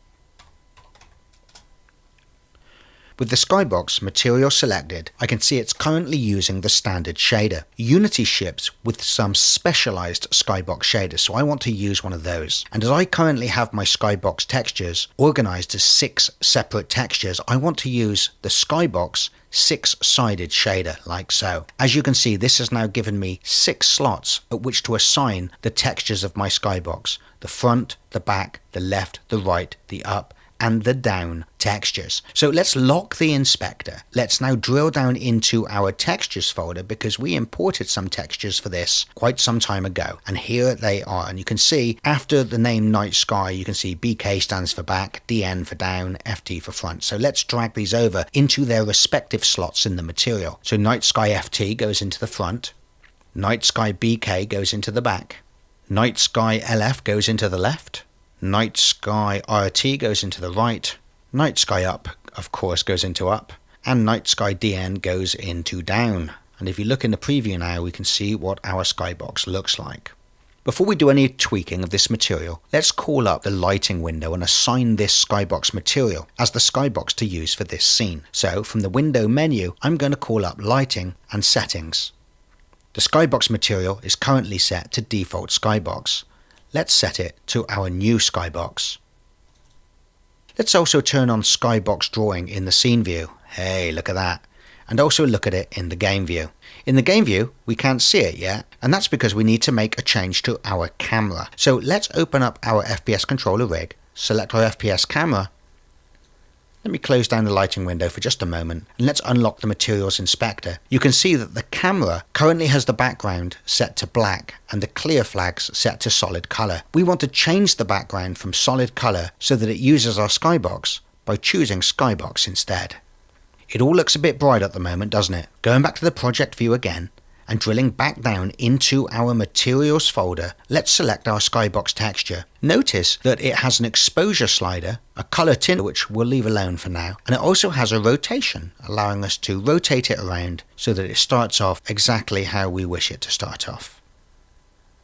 With the Skybox material selected, I can see it's currently using the standard shader. Unity ships with some specialized Skybox shaders, so I want to use one of those. And as I currently have my Skybox textures organized as 6 separate textures, I want to use the Skybox 6-sided shader, like so. As you can see, this has now given me 6 slots at which to assign the textures of my Skybox. The front, the back, the left, the right, the up, and the down textures. So let's lock the inspector. Let's now drill down into our textures folder, because we imported some textures for this quite some time ago, and here they are. And you can see after the name Night Sky, you can see BK stands for back, DN for down, FT for front. So let's drag these over into their respective slots in the material. So Night Sky FT goes into the front, Night Sky BK goes into the back, Night Sky LF goes into the left, Night Sky RT goes into the right, Night Sky Up of course goes into up, and Night Sky DN goes into down. And if you look in the preview now, we can see what our skybox looks like. Before we do any tweaking of this material, let's call up the lighting window and assign this skybox material as the skybox to use for this scene. So from the window menu, I'm going to call up lighting and settings. The skybox material is currently set to default skybox. Let's set it to our new skybox. Let's also turn on skybox drawing in the scene view. Hey, look at that. And also look at it in the game view. In the game view, we can't see it yet, and that's because we need to make a change to our camera. So let's open up our FPS controller rig, select our FPS camera. Let me close down the lighting window for just a moment, and let's unlock the materials inspector. You can see that the camera currently has the background set to black and the clear flags set to solid color. We want to change the background from solid color so that it uses our skybox by choosing skybox instead. It all looks a bit bright at the moment, doesn't it? Going back to the project view again, and drilling back down into our materials folder, let's select our skybox texture. Notice that it has an exposure slider, a color tint which we'll leave alone for now, and it also has a rotation, allowing us to rotate it around so that it starts off exactly how we wish it to start off.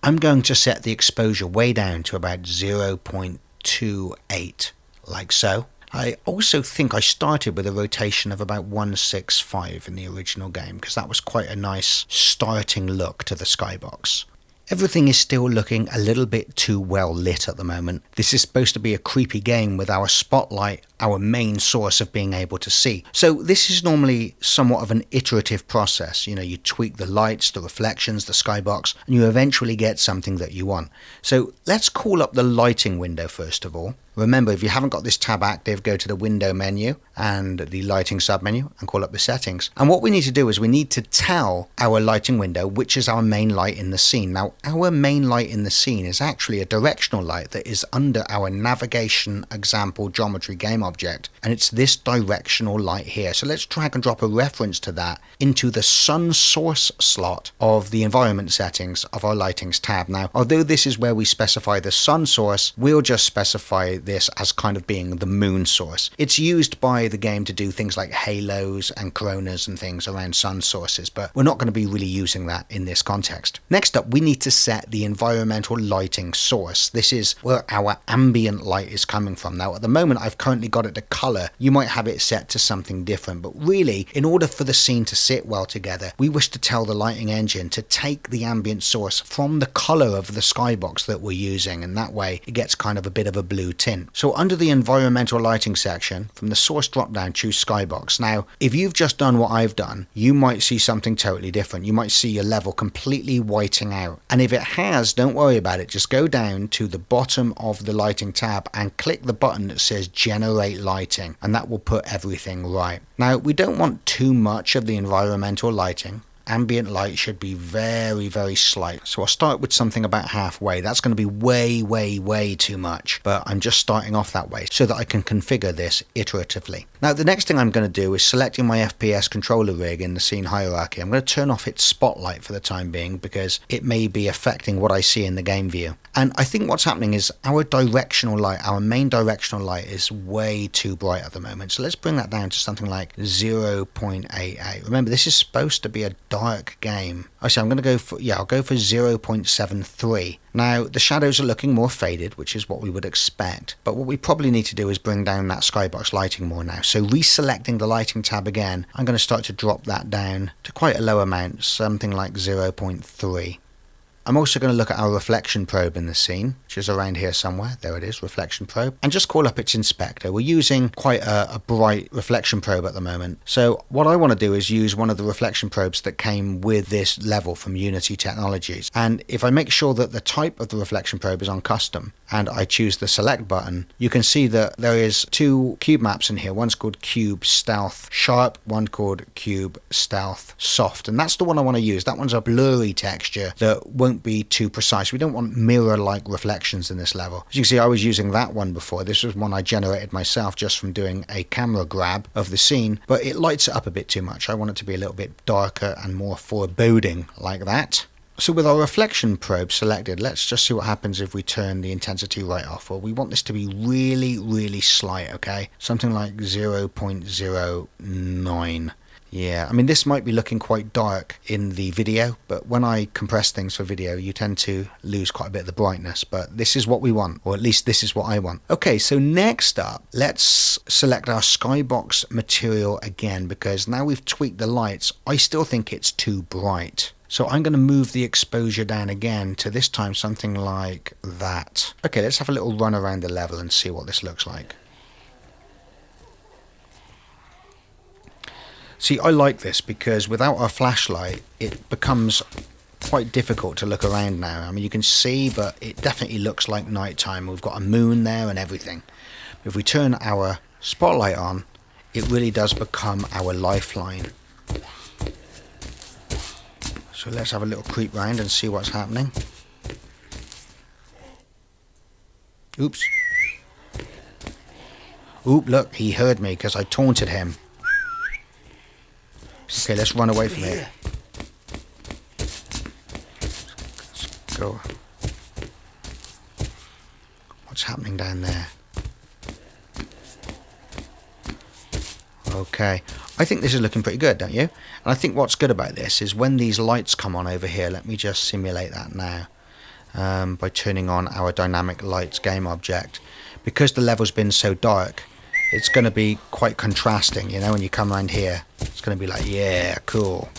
I'm going to set the exposure way down to about 0.28, like so. I also think I started with a rotation of about 165 in the original game because that was quite a nice starting look to the skybox. Everything is still looking a little bit too well lit at the moment. This is supposed to be a creepy game with our spotlight, our main source of being able to see. So this is normally somewhat of an iterative process. You know, you tweak the lights, the reflections, the skybox, and you eventually get something that you want. So let's call up the lighting window first of all. Remember, if you haven't got this tab active, go to the window menu and the lighting submenu and call up the settings. And what we need to do is we need to tell our lighting window which is our main light in the scene. Now, our main light in the scene is actually a directional light that is under our navigation example geometry game object. And it's this directional light here. So let's drag and drop a reference to that into the sun source slot of the environment settings of our lightings tab. Now, although this is where we specify the sun source, we'll just specify this as kind of being the moon source. It's used by the game to do things like halos and coronas and things around sun sources, but we're not going to be really using that in this context. Next up, we need to set the environmental lighting source. This is where our ambient light is coming from. Now, at the moment, I've currently got it to color. You might have it set to something different, but really, in order for the scene to sit well together, we wish to tell the lighting engine to take the ambient source from the color of the skybox that we're using, and that way it gets kind of a bit of a blue tint. So under the environmental lighting section, from the source drop down, choose skybox. Now, if you've just done what I've done, you might see something totally different. You might see your level completely whiting out. And if it has, don't worry about it. Just go down to the bottom of the lighting tab and click the button that says generate lighting, and that will put everything right. Now, we don't want too much of the environmental lighting. Ambient light should be very, very slight. So I'll start with something about halfway. That's going to be way, way, way too much. But I'm just starting off that way so that I can configure this iteratively. Now, the next thing I'm going to do is selecting my FPS controller rig in the scene hierarchy. I'm going to turn off its spotlight for the time being because it may be affecting what I see in the game view. And I think what's happening is our directional light, our main directional light is way too bright at the moment. So let's bring that down to something like 0.88. Remember, this is supposed to be a dark game. Actually, I'm going to go for, I'll go for 0.73. Now, the shadows are looking more faded, which is what we would expect. But what we probably need to do is bring down that skybox lighting more now. So reselecting the lighting tab again, I'm going to start to drop that down to quite a low amount, something like 0.3. I'm also going to look at our reflection probe in the scene, which is around here somewhere. There it is, reflection probe. And just call up its inspector. We're using quite a bright reflection probe at the moment. So what I want to do is use one of the reflection probes that came with this level from Unity Technologies. And if I make sure that the type of the reflection probe is on custom, and I choose the select button, you can see that there is two cube maps in here. One's called Cube Stealth Sharp, one called Cube Stealth Soft. And that's the one I want to use. That one's a blurry texture that won't be too precise. We don't want mirror-like reflections in this level. As you can see, I was using that one before. This was one I generated myself just from doing a camera grab of the scene, but it lights it up a bit too much. I want it to be a little bit darker and more foreboding like that. So with our reflection probe selected, let's just see what happens if we turn the intensity right off. Well, we want this to be really, really slight, okay? Something like 0.09. Yeah, I mean, this might be looking quite dark in the video, but when I compress things for video, you tend to lose quite a bit of the brightness, but this is what we want, or at least this is what I want. Okay, so next up, let's select our skybox material again, because now we've tweaked the lights, I still think it's too bright. So I'm going to move the exposure down again to this time something like that. Okay, let's have a little run around the level and see what this looks like. See, I like this because without our flashlight, it becomes quite difficult to look around now. I mean, you can see, but it definitely looks like nighttime. We've got a moon there and everything. If we turn our spotlight on, it really does become our lifeline. So let's have a little creep round and see what's happening. Oops. Oop, look, he heard me because I taunted him. Okay, let's run away from here. So what's happening down there? Okay, I think this is looking pretty good, don't you? And I think what's good about this is when these lights come on over here, let me just simulate that now by turning on our dynamic lights game object. Because the level's been so dark, it's going to be quite contrasting, you know, when you come around here. It's going to be like, yeah, cool.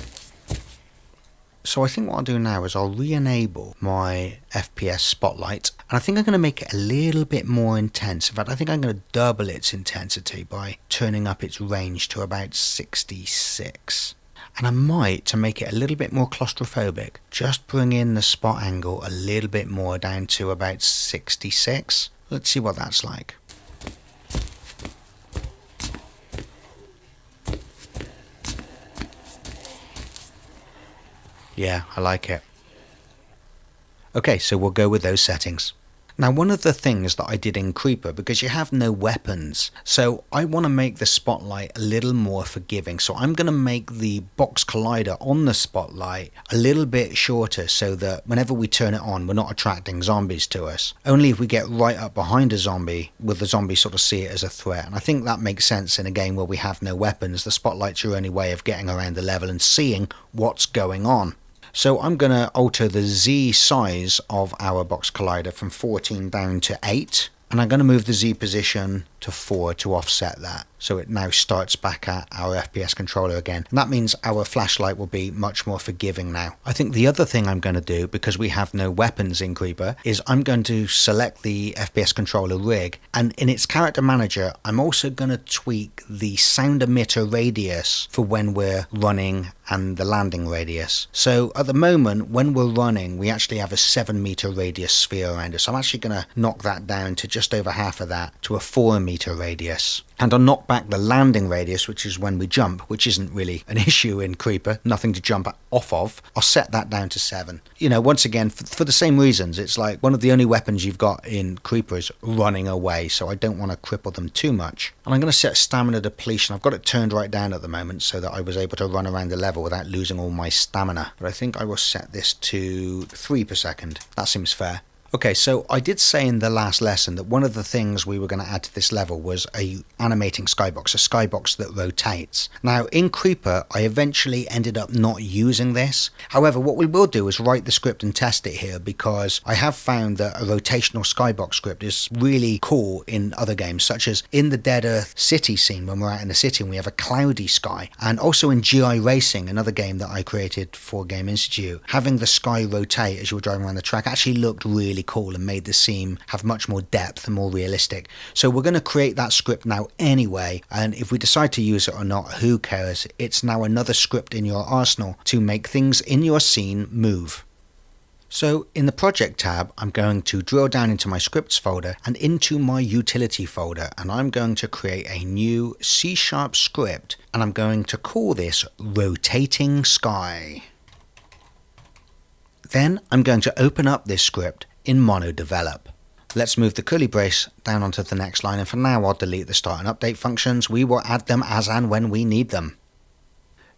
So I think what I'll do now is I'll re-enable my FPS spotlight, and I think I'm going to make it a little bit more intense. In fact, I think I'm going to double its intensity by turning up its range to about 66. And I might, to make it a little bit more claustrophobic, just bring in the spot angle a little bit more down to about 66. Let's see what that's like. Yeah, I like it. Okay, so we'll go with those settings. Now, one of the things that I did in Creeper, because you have no weapons, so I want to make the spotlight a little more forgiving. So I'm going to make the box collider on the spotlight a little bit shorter so that whenever we turn it on, we're not attracting zombies to us. Only if we get right up behind a zombie will the zombie sort of see it as a threat. And I think that makes sense in a game where we have no weapons. The spotlight's your only way of getting around the level and seeing what's going on. So I'm going to alter the Z size of our box collider from 14 down to 8. And I'm going to move the Z position to 4 to offset that. So it now starts back at our FPS controller again. And that means our flashlight will be much more forgiving now. I think the other thing I'm going to do, because we have no weapons in Creeper, is I'm going to select the FPS controller rig. And in its character manager, I'm also going to tweak the sound emitter radius for when we're running and the landing radius. So at the moment, when we're running, we actually have a 7-meter radius sphere around us. I'm actually going to knock that down to just over half of that to a 4-meter radius. And I'll knock back the landing radius, which is when we jump, which isn't really an issue in Creeper, nothing to jump off of. I'll set that down to 7. You know, once again, for the same reasons, it's like one of the only weapons you've got in Creeper is running away, so I don't want to cripple them too much. And I'm going to set stamina depletion. I've got it turned right down at the moment so that I was able to run around the level without losing all my stamina. But I think I will set this to 3 per second. That seems fair. Okay, so I did say in the last lesson that one of the things we were going to add to this level was a animating skybox, a skybox that rotates. Now, in Creeper, I eventually ended up not using this. However, what we will do is write the script and test it here, because I have found that a rotational skybox script is really cool in other games, such as in the Dead Earth City scene when we're out in the city and we have a cloudy sky, and also in GI Racing, another game that I created for Game Institute. Having the sky rotate as you were driving around the track actually looked really cool and made the scene have much more depth and more realistic. So we're going to create that script now anyway, and if we decide to use it or not, who cares? It's now another script in your arsenal to make things in your scene move. So in the project tab, I'm going to drill down into my scripts folder and into my utility folder, and I'm going to create a new C# script, and I'm going to call this Rotating Sky. Then I'm going to open up this script in MonoDevelop. Let's move the curly brace down onto the next line, and for now I'll delete the start and update functions. We will add them as and when we need them.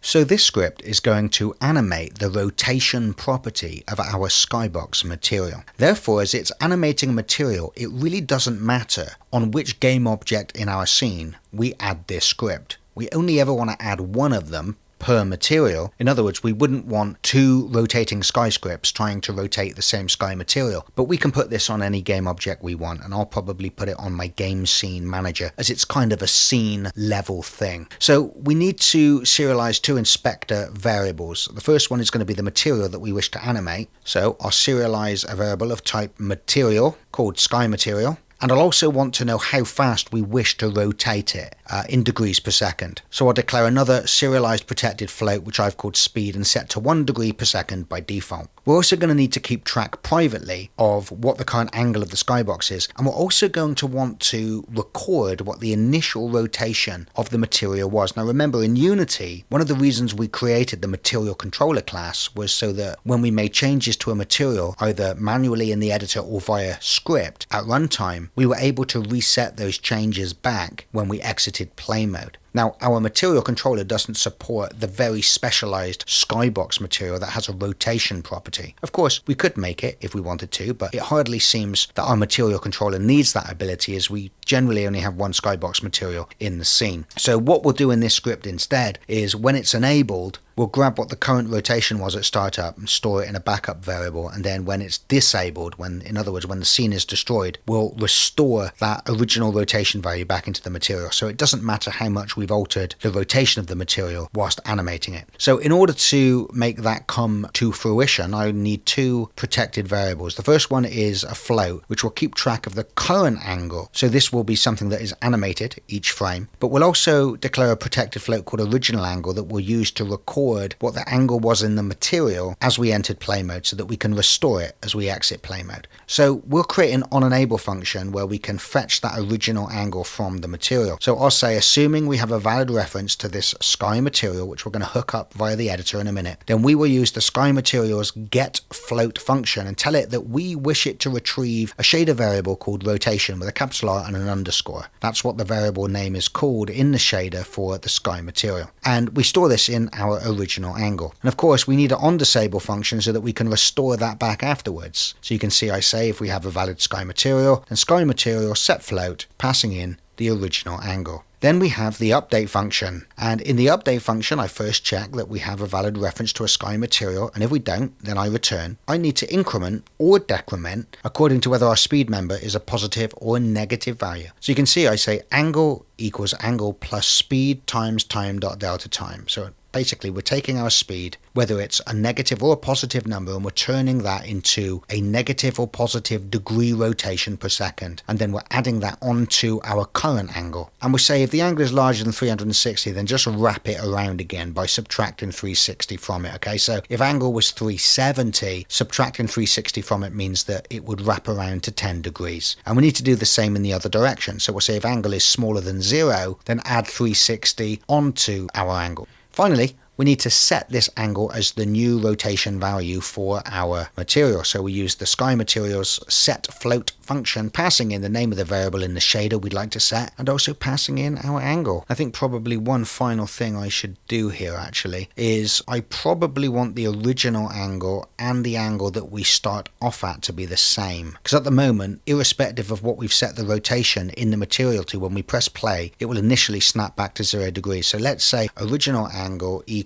So this script is going to animate the rotation property of our skybox material. Therefore, as it's animating material, it really doesn't matter on which game object in our scene we add this script. We only ever want to add one of them per material. In other words, we wouldn't want 2 rotating sky scripts trying to rotate the same sky material, but we can put this on any game object we want, and I'll probably put it on my game scene manager as it's kind of a scene level thing. So we need to serialize 2 inspector variables. The first one is going to be the material that we wish to animate, so I'll serialize a variable of type material called sky material. And I'll also want to know how fast we wish to rotate it in degrees per second. So I'll declare another serialized protected float, which I've called speed, and set to 1 degree per second by default. We're also going to need to keep track privately of what the current angle of the skybox is, and we're also going to want to record what the initial rotation of the material was. Now remember, in Unity, one of the reasons we created the material controller class was so that when we made changes to a material, either manually in the editor or via script, at runtime, we were able to reset those changes back when we exited play mode. Now, our material controller doesn't support the very specialized skybox material that has a rotation property. Of course, we could make it if we wanted to, but it hardly seems that our material controller needs that ability, as we generally only have one skybox material in the scene. So what we'll do in this script instead is, when it's enabled, we'll grab what the current rotation was at startup and store it in a backup variable, and then when it's disabled, in other words, when the scene is destroyed, we'll restore that original rotation value back into the material. So it doesn't matter how much we've altered the rotation of the material whilst animating it. So in order to make that come to fruition, I need two protected variables. The first one is a float, which will keep track of the current angle. So this will be something that is animated each frame, but we'll also declare a protected float called original angle that we'll use to record what the angle was in the material as we entered play mode, so that we can restore it as we exit play mode. So we'll create an onEnable function where we can fetch that original angle from the material. So I'll say, assuming we have a valid reference to this sky material, which we're going to hook up via the editor in a minute, then we will use the sky material's get float function and tell it that we wish it to retrieve a shader variable called rotation with a capital R and an underscore. That's what the variable name is called in the shader for the sky material. And we store this in our original angle. And of course, we need an onDisable function so that we can restore that back afterwards. So you can see I say, if we have a valid sky material, then sky material set float, passing in the original angle. Then we have the update function, and in the update function I first check that we have a valid reference to a sky material, and if we don't, then I return. I need to increment or decrement according to whether our speed member is a positive or a negative value. So you can see I say angle equals angle plus speed times time dot delta time. So basically we're taking our speed, whether it's a negative or a positive number, and we're turning that into a negative or positive degree rotation per second, and then we're adding that onto our current angle. And we say if the angle is larger than 360, then just wrap it around again by subtracting 360 from it. Okay, so if angle was 370, subtracting 360 from it means that it would wrap around to 10 degrees. And we need to do the same in the other direction. So we'll say if angle is smaller than 0, then add 360 onto our angle. Finally, we need to set this angle as the new rotation value for our material. So we use the sky materials set float function, passing in the name of the variable in the shader we'd like to set, and also passing in our angle. I think probably one final thing I should do here actually is I probably want the original angle and the angle that we start off at to be the same. Because at the moment, irrespective of what we've set the rotation in the material to, when we press play, it will initially snap back to 0 degrees. So let's say original angle equals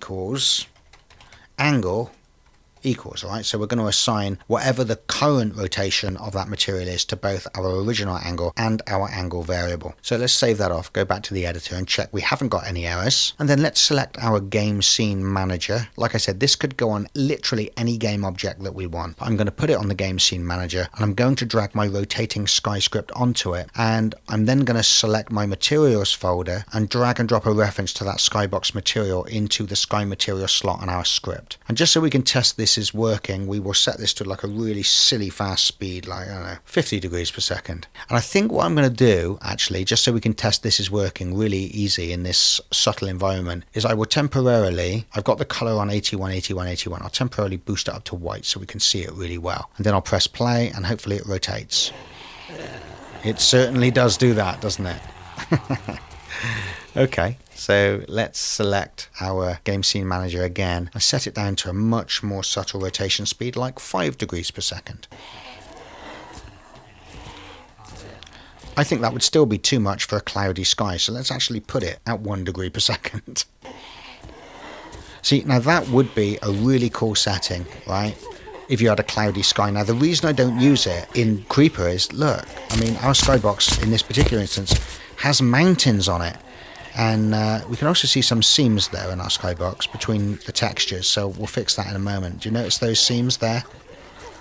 angle equals, right? So we're going to assign whatever the current rotation of that material is to both our original angle and our angle variable. So let's save that off, go back to the editor and check we haven't got any errors. And then let's select our game scene manager. Like I said, this could go on literally any game object that we want. I'm going to put it on the game scene manager, and I'm going to drag my rotating sky script onto it. And I'm then going to select my materials folder and drag and drop a reference to that skybox material into the sky material slot on our script. And just so we can test this is working, we will set this to like a really silly fast speed, like, I don't know, 50 degrees per second. And I think what I'm going to do actually, just so we can test this is working really easy in this subtle environment, is I will temporarily, I've got the color on 81, 81, 81, I'll temporarily boost it up to white so we can see it really well. And then I'll press play and hopefully it rotates. It certainly does do that, doesn't it? Okay, so let's select our game scene manager again and set it down to a much more subtle rotation speed, like 5 degrees per second. I think that would still be too much for a cloudy sky, so let's actually put it at 1 degree per second. See, now that would be a really cool setting, right? If you had a cloudy sky. Now the reason I don't use it in Creeper is, look, I mean, our skybox in this particular instance has mountains on it. And we can also see some seams there in our skybox between the textures, so we'll fix that in a moment. Do you notice those seams there?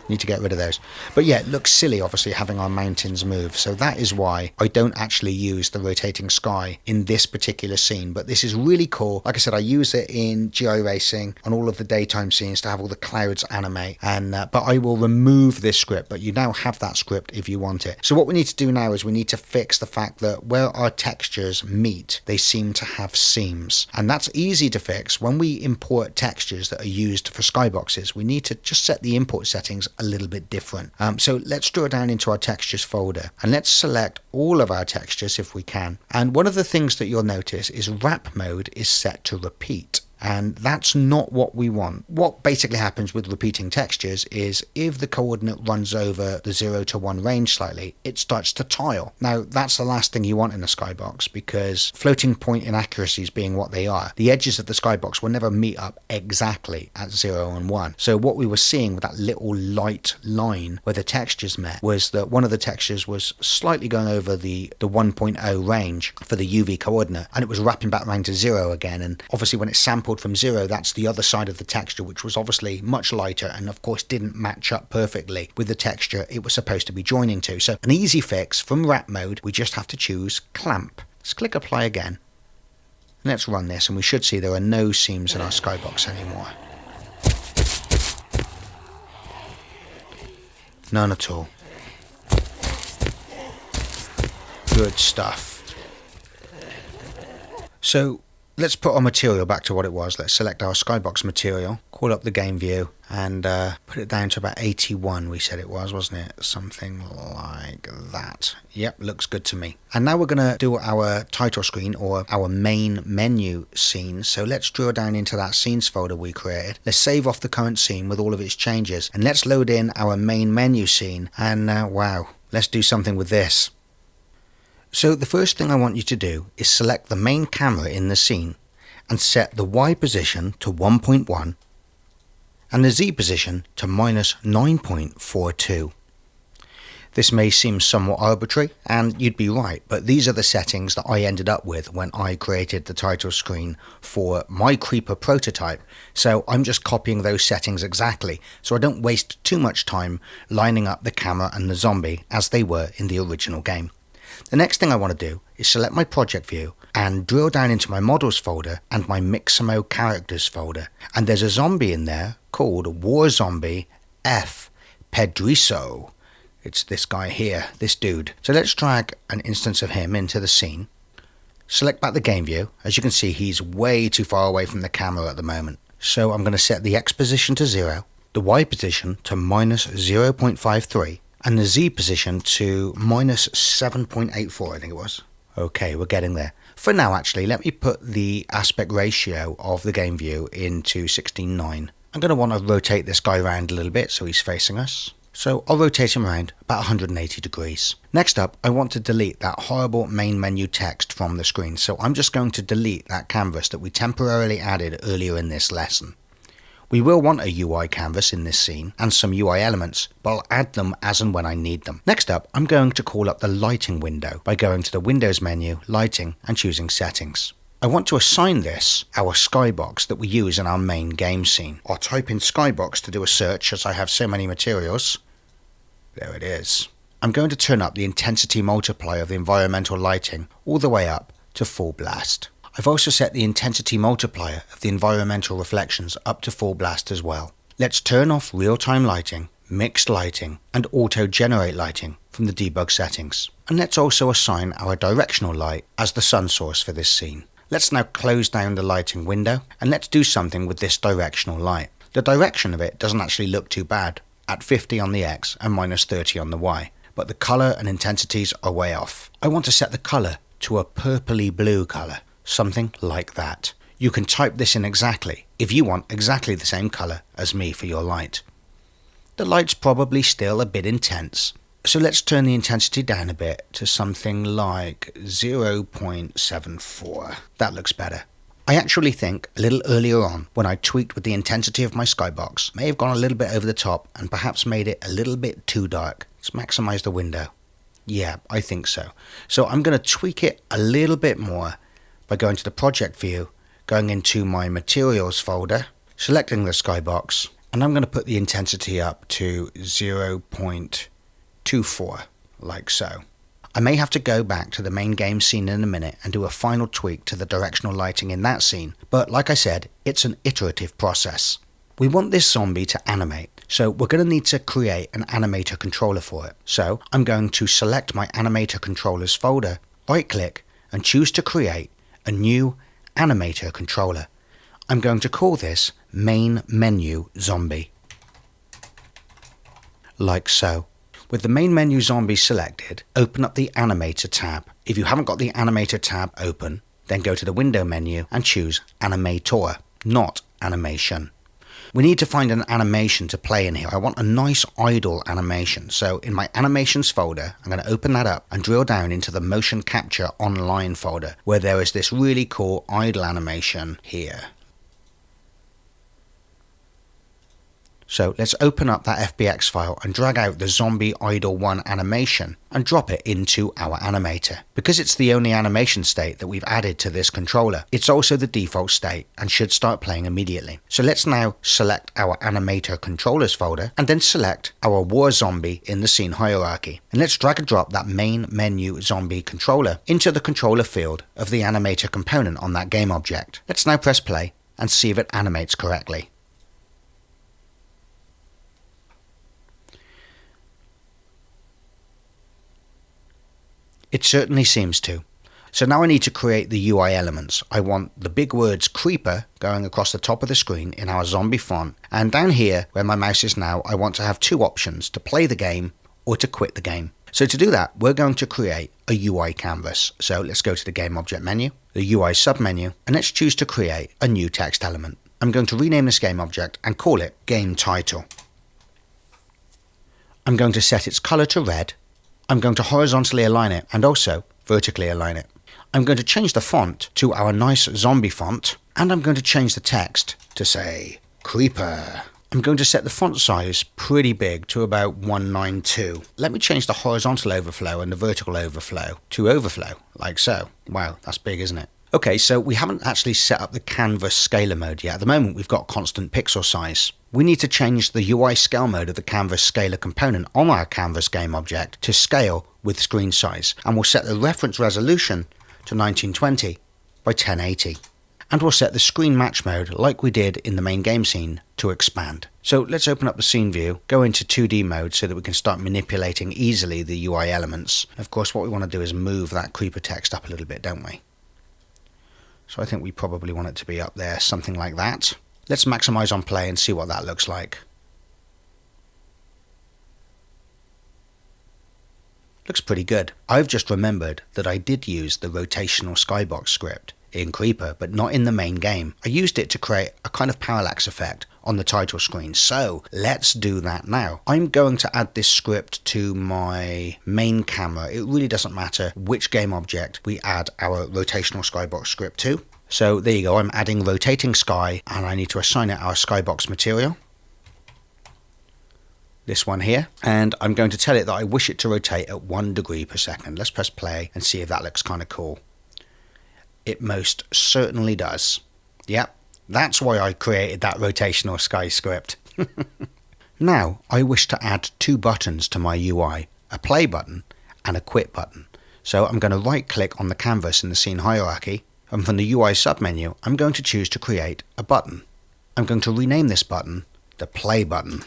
Need to get rid of those. But yeah, it looks silly obviously having our mountains move, so that is why I don't actually use the rotating sky in this particular scene. But this is really cool. Like I said, I use it in GI Racing on all of the daytime scenes to have all the clouds animate, and but I will remove this script, but you now have that script if you want it. So what we need to do now is we need to fix the fact that where our textures meet, they seem to have seams, and that's easy to fix. When we import textures that are used for skyboxes, we need to just set the import settings a little bit different. So let's drill down into our textures folder and let's select all of our textures if we can. And one of the things that you'll notice is wrap mode is set to repeat. And that's not what we want. What basically happens with repeating textures is if the coordinate runs over the 0 to 1 range slightly, it starts to tile. Now, that's the last thing you want in a skybox, because floating point inaccuracies being what they are, the edges of the skybox will never meet up exactly at 0 and 1. So what we were seeing with that little light line where the textures met was that one of the textures was slightly going over the 1.0 range for the UV coordinate, and it was wrapping back around to 0 again. And obviously when it's sampled from 0, that's the other side of the texture, which was obviously much lighter and of course didn't match up perfectly with the texture it was supposed to be joining to. So an easy fix from wrap mode, we just have to choose clamp. Let's click apply again. Let's run this and we should see there are no seams in our skybox anymore. None at all. Good stuff. So let's put our material back to what it was. Let's select our skybox material, call up the game view, and put it down to about 81, we said it was, wasn't it? Something like that. Yep, looks good to me. And now we're going to do our title screen, or our main menu scene. So let's drill down into that scenes folder we created. Let's save off the current scene with all of its changes, and let's load in our main menu scene. And wow, let's do something with this. So the first thing I want you to do is select the main camera in the scene and set the Y position to 1.1 and the Z position to -9.42. This may seem somewhat arbitrary, and you'd be right, but these are the settings that I ended up with when I created the title screen for my Creeper prototype. So I'm just copying those settings exactly, so I don't waste too much time lining up the camera and the zombie as they were in the original game. The next thing I want to do is select my project view and drill down into my models folder and my Mixamo characters folder. And there's a zombie in there called War Zombie F. Pedrizo. It's this guy here, this dude. So let's drag an instance of him into the scene. Select back the game view. As you can see, he's way too far away from the camera at the moment. So I'm going to set the X position to 0, the Y position to -0.53, and the Z position to -7.84, I think it was. Okay, we're getting there. For now, actually, let me put the aspect ratio of the game view into 16:9. I'm going to want to rotate this guy around a little bit so he's facing us. So I'll rotate him around about 180 degrees. Next up, I want to delete that horrible main menu text from the screen. So I'm just going to delete that canvas that we temporarily added earlier in this lesson. We will want a UI canvas in this scene and some UI elements, but I'll add them as and when I need them. Next up, I'm going to call up the lighting window by going to the Windows menu, Lighting, and choosing Settings. I want to assign this our skybox that we use in our main game scene. I'll type in skybox to do a search as I have so many materials. There it is. I'm going to turn up the intensity multiplier of the environmental lighting all the way up to full blast. I've also set the intensity multiplier of the environmental reflections up to full blast as well. Let's turn off real-time lighting, mixed lighting, and auto-generate lighting from the debug settings. And let's also assign our directional light as the sun source for this scene. Let's now close down the lighting window and let's do something with this directional light. The direction of it doesn't actually look too bad, at 50 on the X and -30 on the Y, but the color and intensities are way off. I want to set the color to a purpley blue color. Something like that. You can type this in exactly if you want exactly the same color as me for your light. The light's probably still a bit intense, so let's turn the intensity down a bit to something like 0.74. That looks better. I actually think a little earlier on, when I tweaked with the intensity of my skybox, may have gone a little bit over the top and perhaps made it a little bit too dark. Let's maximize the window. Yeah, I think so. So I'm going to tweak it a little bit more by going to the project view, going into my materials folder, selecting the skybox, and I'm going to put the intensity up to 0.24, like so. I may have to go back to the main game scene in a minute and do a final tweak to the directional lighting in that scene, but like I said, it's an iterative process. We want this zombie to animate, so we're going to need to create an animator controller for it. So I'm going to select my animator controllers folder, right click, and choose to create a new animator controller. I'm going to call this main menu zombie. like so. With the main menu zombie selected, open up the Animator tab. If you haven't got the Animator tab open, then go to the window menu and choose Animator, not Animation. We need to find an animation to play in here. I want a nice idle animation. So in my animations folder, I'm going to open that up and drill down into the motion capture online folder where there is this really cool idle animation here. So let's open up that FBX file and drag out the Zombie Idle 1 animation and drop it into our animator. Because it's the only animation state that we've added to this controller, it's also the default state and should start playing immediately. So let's now select our animator controllers folder and then select our war zombie in the scene hierarchy. And let's drag and drop that main menu zombie controller into the controller field of the animator component on that game object. Let's now press play and see if it animates correctly. It certainly seems to. So now I need to create the UI elements. I want the big words creeper going across the top of the screen in our zombie font. And down here, where my mouse is now, I want to have two options: to play the game or to quit the game. So to do that, we're going to create a UI canvas. So let's go to the game object menu, the UI submenu, and let's choose to create a new text element. I'm going to rename this game object and call it game title. I'm going to set its color to red. I'm going to horizontally align it and also vertically align it. I'm going to change the font to our nice zombie font, and I'm going to change the text to say Creeper. I'm going to set the font size pretty big to about 192. Let me change the horizontal overflow and the vertical overflow to overflow, like so. Wow, that's big, isn't it? Okay, so we haven't actually set up the canvas scaler mode yet. At the moment, we've got constant pixel size. We need to change the UI scale mode of the canvas scaler component on our canvas game object to scale with screen size. And we'll set the reference resolution to 1920 by 1080. And we'll set the screen match mode like we did in the main game scene to expand. So let's open up the scene view, go into 2D mode so that we can start manipulating easily the UI elements. Of course, what we want to do is move that creeper text up a little bit, don't we? So I think we probably want it to be up there, something like that. Let's maximize on play and see what that looks like. Looks pretty good. I've just remembered that I did use the rotational skybox script in Creeper, but not in the main game. I used it to create a kind of parallax effect on the title screen. So let's do that now. I'm going to add this script to my main camera. It really doesn't matter which game object we add our rotational skybox script to. So there you go, I'm adding rotating sky, and I need to assign it our skybox material. This one here, and I'm going to tell it that I wish it to rotate at 1 degree per second. Let's press play and see if that looks kind of cool. It most certainly does. Yep, that's why I created that rotational sky script. Now, I wish to add two buttons to my UI, a play button and a quit button. So I'm going to right click on the canvas in the scene hierarchy, and from the UI submenu, I'm going to choose to create a button. I'm going to rename this button the play button,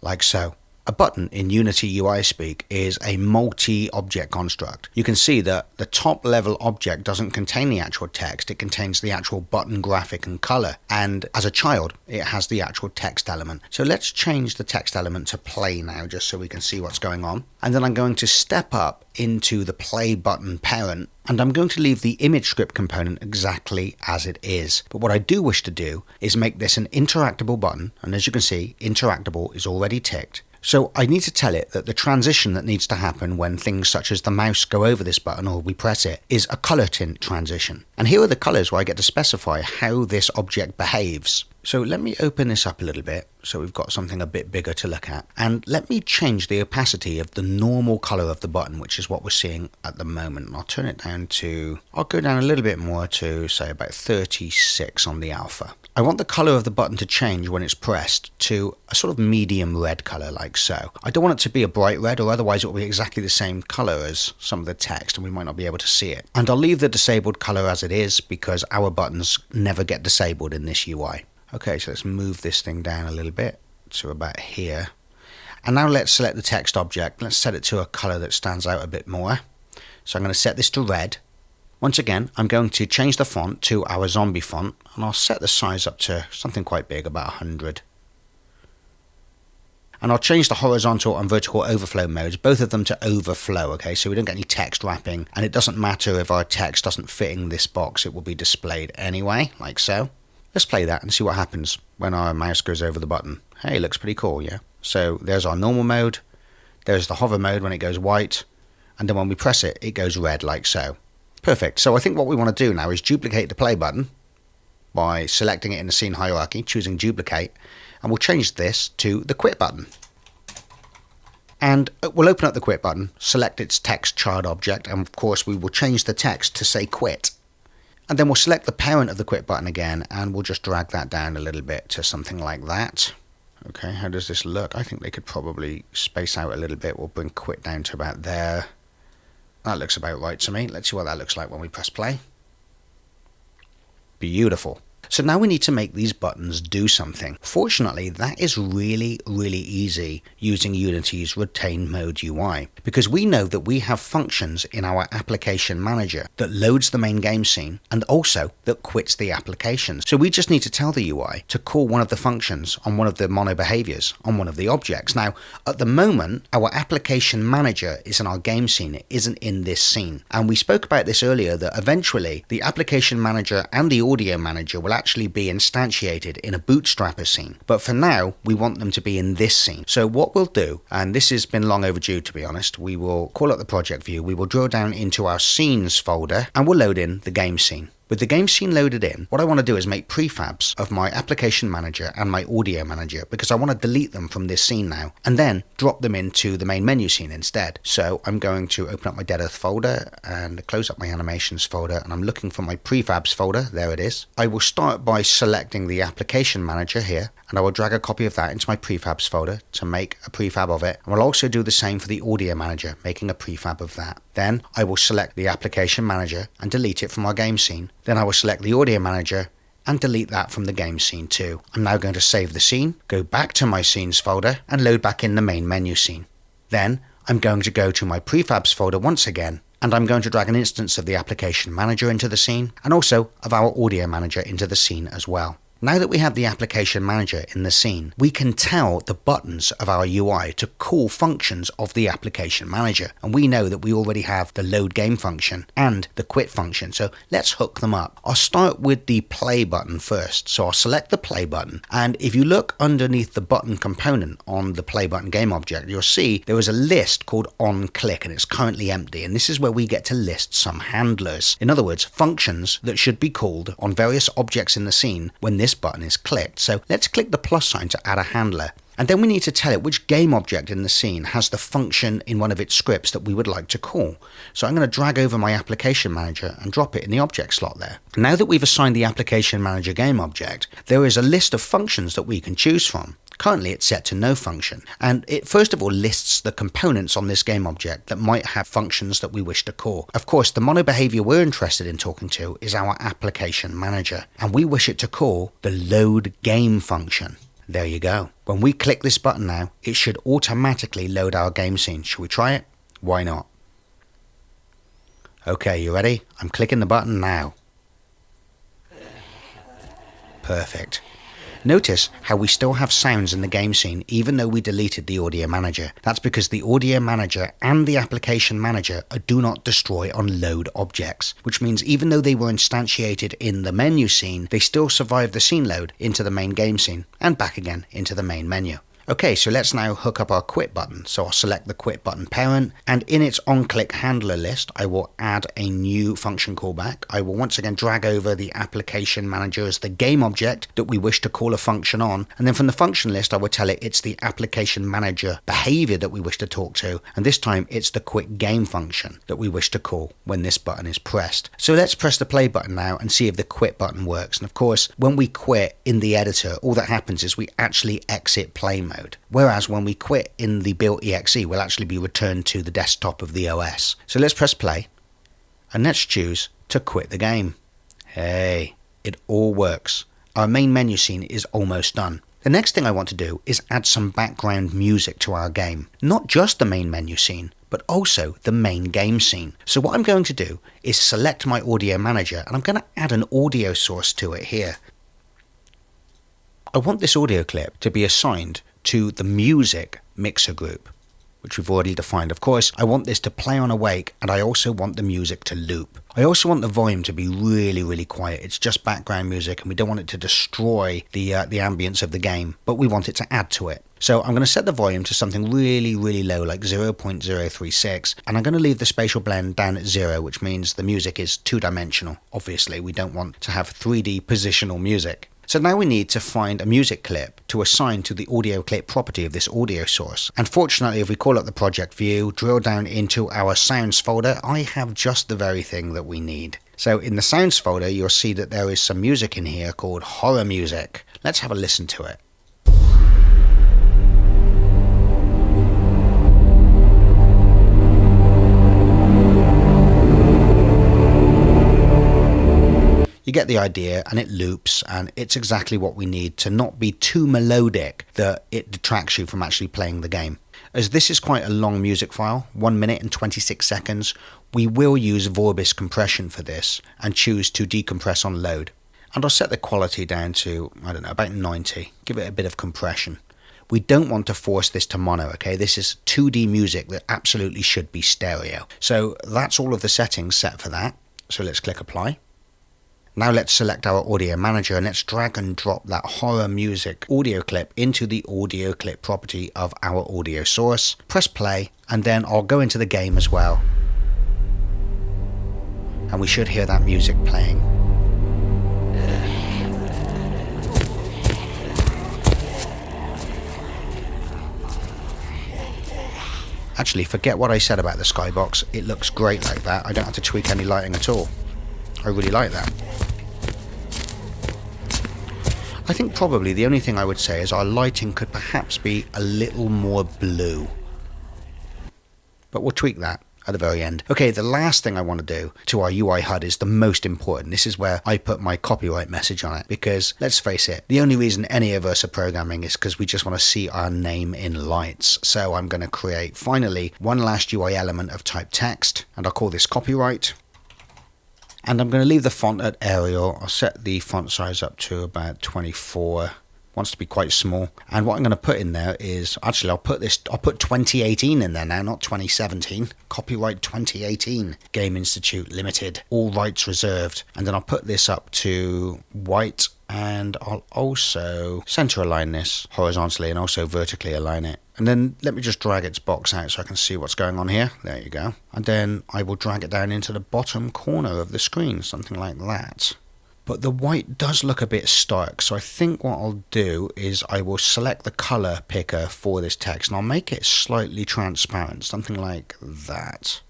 like so. A button in Unity UI speak is a multi-object construct. You can see that the top level object doesn't contain the actual text, it contains the actual button graphic and color, and as a child it has the actual text element. So let's change the text element to play now, just so we can see what's going on. And then I'm going to step up into the play button parent, and I'm going to leave the image script component exactly as it is. But what I do wish to do is make this an interactable button, and as you can see, interactable is already ticked. So I need to tell it that the transition that needs to happen when things such as the mouse go over this button or we press it is a color tint transition. And here are the colors where I get to specify how this object behaves. So let me open this up a little bit so we've got something a bit bigger to look at. And let me change the opacity of the normal color of the button, which is what we're seeing at the moment. I'll turn it down to, I'll go down a little bit more to say about 36 on the alpha. I want the color of the button to change when it's pressed to a sort of medium red color, like so. I don't want it to be a bright red, or otherwise it will be exactly the same color as some of the text and we might not be able to see it. And I'll leave the disabled color as it is because our buttons never get disabled in this UI. Okay, so let's move this thing down a little bit to about here. And now let's select the text object. Let's set it to a color that stands out a bit more. So I'm going to set this to red. Once again, I'm going to change the font to our zombie font, and I'll set the size up to something quite big, about 100. And I'll change the horizontal and vertical overflow modes, both of them to overflow, okay, so we don't get any text wrapping, and it doesn't matter if our text doesn't fit in this box, it will be displayed anyway, like so. Let's play that and see what happens when our mouse goes over the button. Hey, looks pretty cool, yeah? So there's our normal mode, there's the hover mode when it goes white, and then when we press it, it goes red like so. Perfect. So I think what we want to do now is duplicate the play button by selecting it in the scene hierarchy, choosing duplicate, and we'll change this to the quit button. And we'll open up the quit button, select its text child object, and of course we will change the text to say quit. And then we'll select the parent of the quit button again, and we'll just drag that down a little bit to something like that. Okay, how does this look? I think they could probably space out a little bit. We'll bring quit down to about there. That looks about right to me. Let's see what that looks like when we press play. Beautiful. So now we need to make these buttons do something. Fortunately, that is really easy using Unity's Retain Mode UI, because we know that we have functions in our application manager that loads the main game scene and also that quits the application. So we just need to tell the UI to call one of the functions on one of the mono behaviors on one of the objects. Now, at the moment, our application manager is in our game scene. It isn't in this scene. And we spoke about this earlier, that eventually the application manager and the audio manager will actually be instantiated in a Bootstrapper scene. But for now, we want them to be in this scene. So what we'll do, and this has been long overdue to be honest, we will call up the project view, we will drill down into our scenes folder, and we'll load in the game scene. With the game scene loaded in, what I want to do is make prefabs of my application manager and my audio manager, because I want to delete them from this scene now and then drop them into the main menu scene instead. So I'm going to open up my Dead Earth folder and close up my animations folder, and I'm looking for my prefabs folder. There it is. I will start by selecting the application manager here, and I will drag a copy of that into my prefabs folder to make a prefab of it. And we'll also do the same for the audio manager, making a prefab of that. Then I will select the application manager and delete it from our game scene. Then I will select the audio manager and delete that from the game scene too. I'm now going to save the scene, go back to my scenes folder and load back in the main menu scene. Then I'm going to go to my prefabs folder once again, and I'm going to drag an instance of the application manager into the scene and also of our audio manager into the scene as well. Now that we have the application manager in the scene, we can tell the buttons of our UI to call functions of the application manager. And we know that we already have the load game function and the quit function. So let's hook them up. I'll start with the play button first. So I'll select the play button. And if you look underneath the button component on the play button game object, you'll see there is a list called onClick, and it's currently empty. And this is where we get to list some handlers. In other words, functions that should be called on various objects in the scene when this button is clicked. So let's click the plus sign to add a handler. And then we need to tell it which game object in the scene has the function in one of its scripts that we would like to call. So I'm going to drag over my application manager and drop it in the object slot there. Now that we've assigned the application manager game object, there is a list of functions that we can choose from. Currently it's set to no function, and it first of all lists the components on this game object that might have functions that we wish to call. Of course, the mono behavior we're interested in talking to is our application manager, and we wish it to call the load game function. There you go. When we click this button now, it should automatically load our game scene. Should we try it? Why not? Okay, you ready? I'm clicking the button now. Perfect. Notice how we still have sounds in the game scene even though we deleted the audio manager. That's because the audio manager and the application manager are do not destroy on load objects, which means even though they were instantiated in the menu scene, they still survive the scene load into the main game scene and back again into the main menu. Okay, so let's now hook up our quit button. So I'll select the quit button parent, and in its onClick handler list, I will add a new function callback. I will once again drag over the application manager as the game object that we wish to call a function on. And then from the function list, I will tell it it's the application manager behavior that we wish to talk to. And this time it's the quit game function that we wish to call when this button is pressed. So let's press the play button now and see if the quit button works. And of course, when we quit in the editor, all that happens is we actually exit play mode. Whereas when we quit in the built.exe, we'll actually be returned to the desktop of the OS. So let's press play, and let's choose to quit the game. Hey, it all works. Our main menu scene is almost done. The next thing I want to do is add some background music to our game. Not just the main menu scene, but also the main game scene. So what I'm going to do is select my audio manager, and I'm going to add an audio source to it here. I want this audio clip to be assigned to the music mixer group, which we've already defined. Of course, I want this to play on awake, and I also want the music to loop. I also want the volume to be really, really quiet. It's just background music, and we don't want it to destroy the ambience of the game, but we want it to add to it. So I'm going to set the volume to something really, really low, like 0.036, and I'm going to leave the spatial blend down at 0, which means the music is two-dimensional. Obviously, we don't want to have 3D positional music. So now we need to find a music clip to assign to the audio clip property of this audio source. And fortunately, if we call up the project view, drill down into our sounds folder, I have just the very thing that we need. So in the sounds folder, you'll see that there is some music in here called horror music. Let's have a listen to it. You get the idea, and it loops, and it's exactly what we need to not be too melodic that it detracts you from actually playing the game. As this is quite a long music file, 1 minute and 26 seconds, we will use Vorbis compression for this and choose to decompress on load. And I'll set the quality down to, I don't know, about 90. Give it a bit of compression. We don't want to force this to mono, okay? This is 2D music that absolutely should be stereo. So that's all of the settings set for that. So let's click apply. Now let's select our audio manager and let's drag and drop that horror music audio clip into the audio clip property of our audio source. Press play, and then I'll go into the game as well. And we should hear that music playing. Actually, forget what I said about the skybox. It looks great like that. I don't have to tweak any lighting at all. I really like that. I think probably the only thing I would say is our lighting could perhaps be a little more blue. But we'll tweak that at the very end. Okay, the last thing I want to do to our UI HUD is the most important. This is where I put my copyright message on it, because let's face it, the only reason any of us are programming is because we just want to see our name in lights. So I'm going to create finally one last UI element of type text, and I'll call this copyright. And I'm going to leave the font at Arial. I'll set the font size up to about 24. Wants to be quite small. And what I'm going to put in there is, actually I'll put 2018 in there now, not 2017. Copyright 2018. Game Institute Limited. All rights reserved. And then I'll put this up to white, and I'll also center align this horizontally and also vertically align it. And then let me just drag its box out so I can see what's going on here. There you go. And then I will drag it down into the bottom corner of the screen, something like that. But the white does look a bit stark, so I think what I'll do is I will select the color picker for this text and I'll make it slightly transparent, something like that.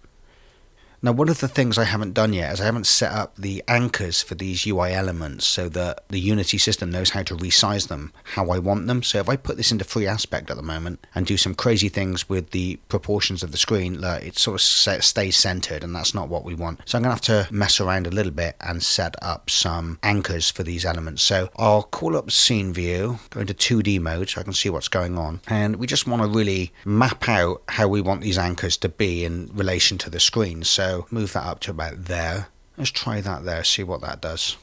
Now, one of the things I haven't done yet is I haven't set up the anchors for these UI elements so that the Unity system knows how to resize them how I want them. So if I put this into free aspect at the moment and do some crazy things with the proportions of the screen, it sort of stays centered, and that's not what we want. So I'm going to have to mess around a little bit and set up some anchors for these elements. So I'll call up scene view, go into 2D mode so I can see what's going on. And we just want to really map out how we want these anchors to be in relation to the screen. So move that up to about there. Let's try that there, see what that does.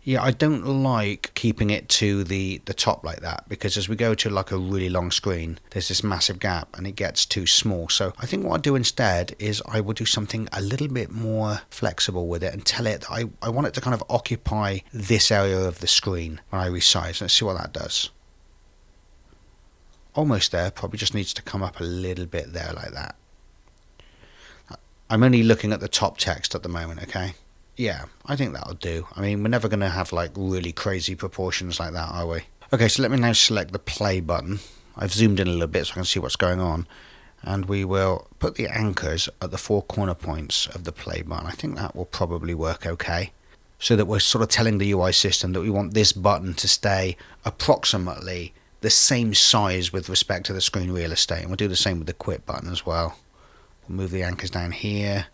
Yeah, I don't like keeping it to the top like that, because as we go to like a really long screen, there's this massive gap and it gets too small. So I think what I'll do instead is I will do something a little bit more flexible with it and tell it that I want it to kind of occupy this area of the screen when I resize. Let's see what that does. Almost there, probably just needs to come up a little bit there like that. I'm only looking at the top text at the moment, okay? Yeah, I think that'll do. I mean, we're never going to have like really crazy proportions like that, are we? Okay, so let me now select the play button. I've zoomed in a little bit so I can see what's going on. And we will put the anchors at the 4 corner points of the play button. I think that will probably work okay. So that we're sort of telling the UI system that we want this button to stay approximately the same size with respect to the screen real estate. And we'll do the same with the quit button as well. We'll move the anchors down here.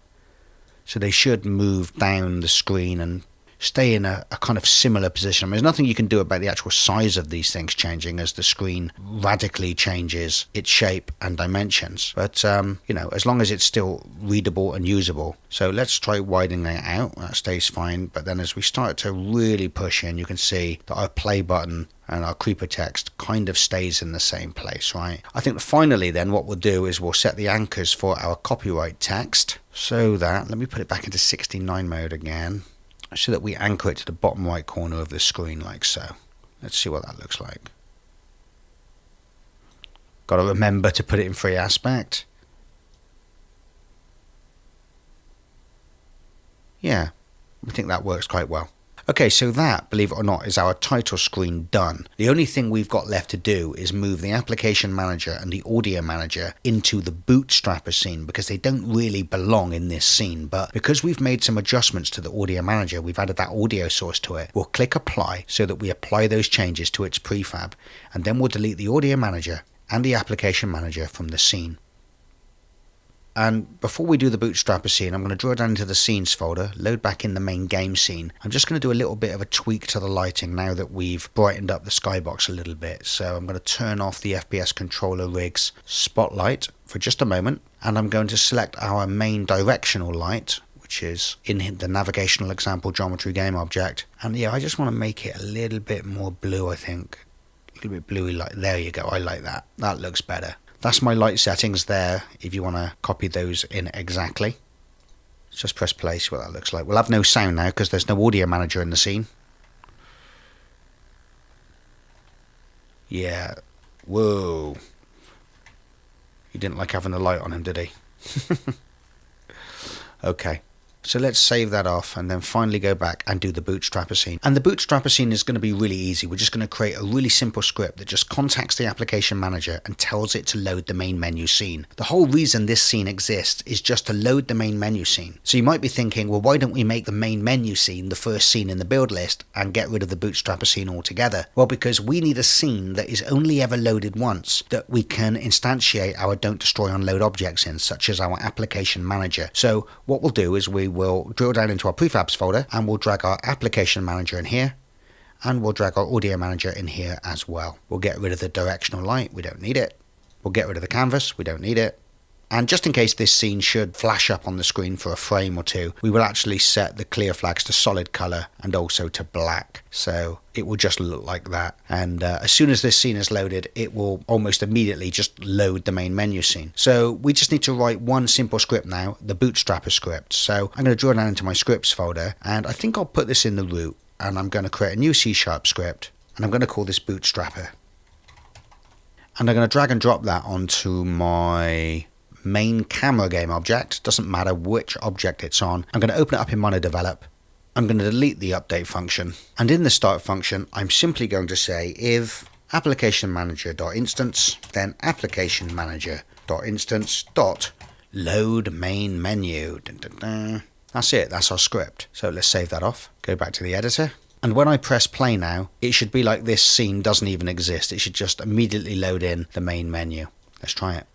So they should move down the screen and stay in a kind of similar position. I mean, there's nothing you can do about the actual size of these things changing as the screen radically changes its shape and dimensions. But, as long as it's still readable and usable. So let's try widening it out. That stays fine. But then as we start to really push in, you can see that our play button and our creeper text kind of stays in the same place, right? I think finally then what we'll do is we'll set the anchors for our copyright text so that, let me put it back into 69 mode again, so that we anchor it to the bottom right corner of the screen like so. Let's see what that looks like. Got to remember to put it in free aspect. Yeah, I think that works quite well. Okay, so that, believe it or not, is our title screen done. The only thing we've got left to do is move the application manager and the audio manager into the bootstrapper scene, because they don't really belong in this scene. But because we've made some adjustments to the audio manager, we've added that audio source to it, we'll click apply so that we apply those changes to its prefab, and then we'll delete the audio manager and the application manager from the scene. And before we do the bootstrapper scene, I'm going to draw down into the scenes folder, load back in the main game scene. I'm just going to do a little bit of a tweak to the lighting now that we've brightened up the skybox a little bit. So I'm going to turn off the FPS controller rig's spotlight for just a moment, and I'm going to select our main directional light, which is in the navigational example geometry game object. And yeah, I just want to make it a little bit more blue, I think. A little bit bluey light. There you go, I like that. That looks better. That's my light settings there, if you want to copy those in exactly. Just press play, see what that looks like. We'll have no sound now because there's no audio manager in the scene. Yeah. Whoa. He didn't like having the light on him, did he? Okay. So let's save that off and then finally go back and do the bootstrapper scene. And the bootstrapper scene is going to be really easy. We're just going to create a really simple script that just contacts the application manager and tells it to load the main menu scene. The whole reason this scene exists is just to load the main menu scene. So you might be thinking, well, why don't we make the main menu scene the first scene in the build list and get rid of the bootstrapper scene altogether? Well, because we need a scene that is only ever loaded once, that we can instantiate our don't destroy unload objects in, such as our application manager. So what we'll do is we will drill down into our prefabs folder and we'll drag our application manager in here, and we'll drag our audio manager in here as well. We'll get rid of the directional light, we don't need it. We'll get rid of the canvas, we don't need it. And just in case this scene should flash up on the screen for a frame or two, we will actually set the clear flags to solid color and also to black. So it will just look like that. And as soon as this scene is loaded, it will almost immediately just load the main menu scene. So we just need to write one simple script now, the bootstrapper script. So I'm going to draw down into my scripts folder, and I think I'll put this in the root, and I'm going to create a new C# script, and I'm going to call this bootstrapper. And I'm going to drag and drop that onto my main camera game object. Doesn't matter which object it's on. I'm going to open it up in MonoDevelop. I'm going to delete the update function, and in the start function I'm simply going to say if application manager.instance, then application manager.instance dot load main menu. Dun, dun, dun. That's it, that's our script. So let's save that off, go back to the editor, and when I press play now, it should be like this scene doesn't even exist. It should just immediately load in the main menu. Let's try it.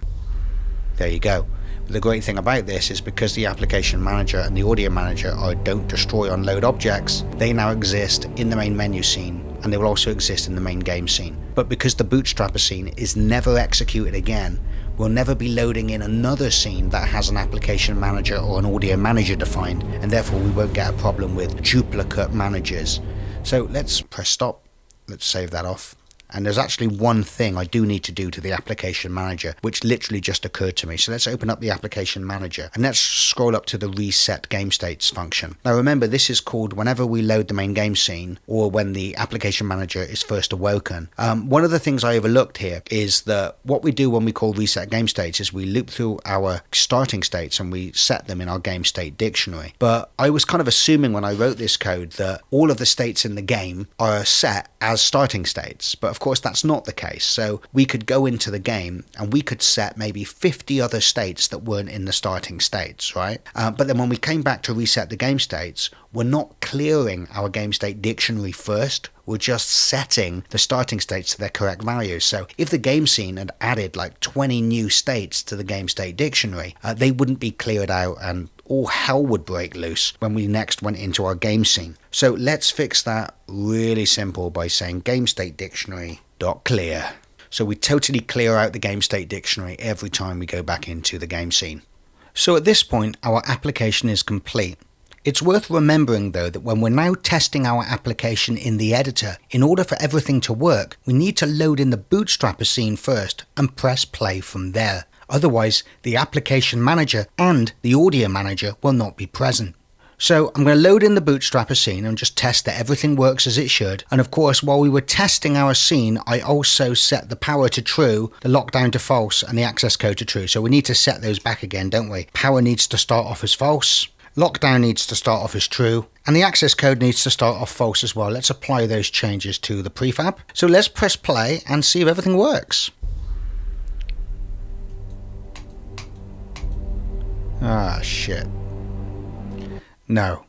There you go. But the great thing about this is because the application manager and the audio manager are don't destroy unload objects, they now exist in the main menu scene, and they will also exist in the main game scene. But because the bootstrapper scene is never executed again, we'll never be loading in another scene that has an application manager or an audio manager defined, and therefore we won't get a problem with duplicate managers. So let's press stop, let's save that off. And there's actually one thing I do need to do to the application manager, which literally just occurred to me. So let's open up the application manager and let's scroll up to the reset game states function. Now remember, this is called whenever we load the main game scene or when the application manager is first awoken. One of the things I overlooked here is that what we do when we call reset game states is we loop through our starting states and we set them in our game state dictionary. But I was kind of assuming when I wrote this code that all of the states in the game are set as starting states. But of course that's not the case. So we could go into the game and we could set maybe 50 other states that weren't in the starting states, right? But then when we came back to reset the game states, we're not clearing our game state dictionary first. We're just setting the starting states to their correct values. So if the game scene had added like 20 new states to the game state dictionary, they wouldn't be cleared out and all hell would break loose when we next went into our game scene. So let's fix that really simple by saying game state dictionary.clear. So we totally clear out the game state dictionary every time we go back into the game scene. So at this point, our application is complete. It's worth remembering though that when we're now testing our application in the editor, in order for everything to work, we need to load in the Bootstrapper scene first and press play from there. Otherwise, the application manager and the audio manager will not be present. So I'm going to load in the Bootstrapper scene and just test that everything works as it should. And of course, while we were testing our scene, I also set the power to true, the lockdown to false, and the access code to true. So we need to set those back again, don't we? Power needs to start off as false. Lockdown needs to start off as true, and the access code needs to start off false as well. Let's apply those changes to the prefab. So let's press play and see if everything works. Ah, shit. No.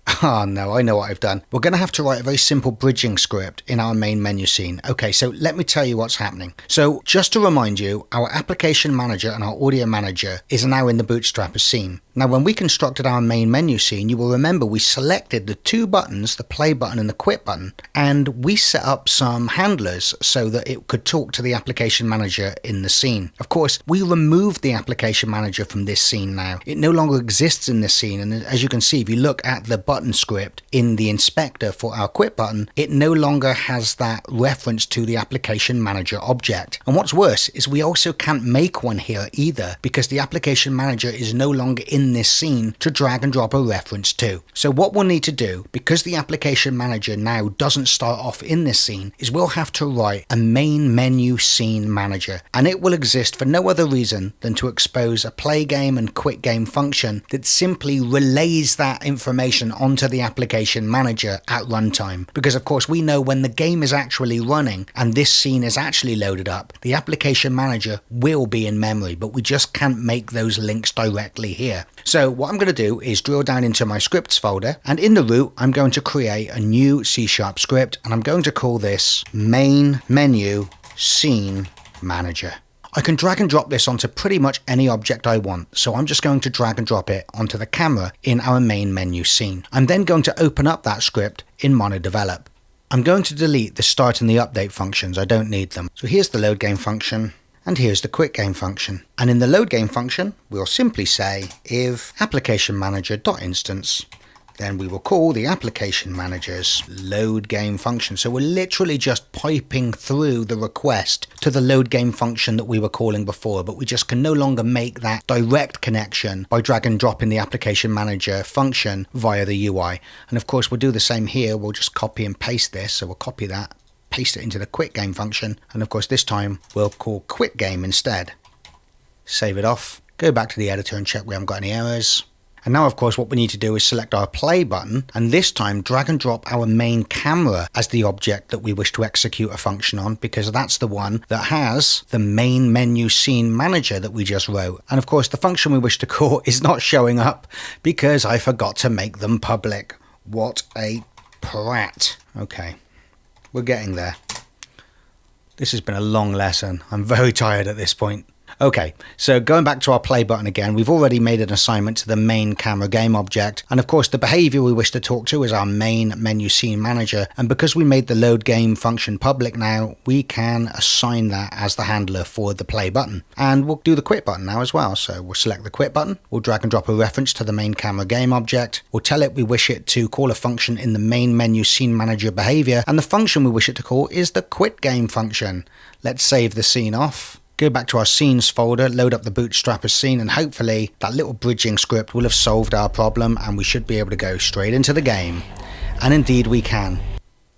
Ah, no, I know what I've done. We're going to have to write a very simple bridging script in our main menu scene. Okay, so let me tell you what's happening. So just to remind you, our application manager and our audio manager is now in the Bootstrapper scene. Now, when we constructed our main menu scene, you will remember we selected the two buttons, the play button and the quit button, and we set up some handlers so that it could talk to the application manager in the scene. Of course, we removed the application manager from this scene now. It no longer exists in this scene, and as you can see, if you look at the button script in the inspector for our quit button, it no longer has that reference to the application manager object. And what's worse is we also can't make one here either, because the application manager is no longer in this scene to drag and drop a reference to. So what we'll need to do, because the application manager now doesn't start off in this scene, is we'll have to write a main menu scene manager, and it will exist for no other reason than to expose a play game and quit game function that simply relays that information onto the application manager at runtime. Because of course we know when the game is actually running and this scene is actually loaded up, the application manager will be in memory, but we just can't make those links directly here. So what I'm going to do is drill down into my scripts folder, and in the root I'm going to create a new C# script, and I'm going to call this main menu scene manager. I can drag and drop this onto pretty much any object I want, so I'm just going to drag and drop it onto the camera in our main menu scene. I'm then going to open up that script in MonoDevelop. I'm going to delete the start and the update functions, I don't need them. So here's the load game function, and here's the quit game function. And in the load game function, we'll simply say if application manager.instance, then we will call the application manager's load game function. So we're literally just piping through the request to the load game function that we were calling before, but we just can no longer make that direct connection by drag and dropping the application manager function via the UI. And of course, we'll do the same here. We'll just copy and paste this. So we'll copy that, paste it into the quit game function. And of course, this time we'll call quit game instead. Save it off, go back to the editor and check we haven't got any errors. And now, of course, what we need to do is select our play button, and this time drag and drop our main camera as the object that we wish to execute a function on, because that's the one that has the main menu scene manager that we just wrote. And of course, the function we wish to call is not showing up because I forgot to make them public. What a prat. Okay, we're getting there. This has been a long lesson. I'm very tired at this point. Okay, so going back to our play button again, we've already made an assignment to the main camera game object, and of course the behavior we wish to talk to is our main menu scene manager, and because we made the load game function public now, we can assign that as the handler for the play button. And we'll do the quit button now as well. So we'll select the quit button, we'll drag and drop a reference to the main camera game object, we'll tell it we wish it to call a function in the main menu scene manager behavior, and the function we wish it to call is the quit game function. Let's save the scene off. Go back to our scenes folder, load up the Bootstrapper scene, and hopefully that little bridging script will have solved our problem and we should be able to go straight into the game. And indeed we can.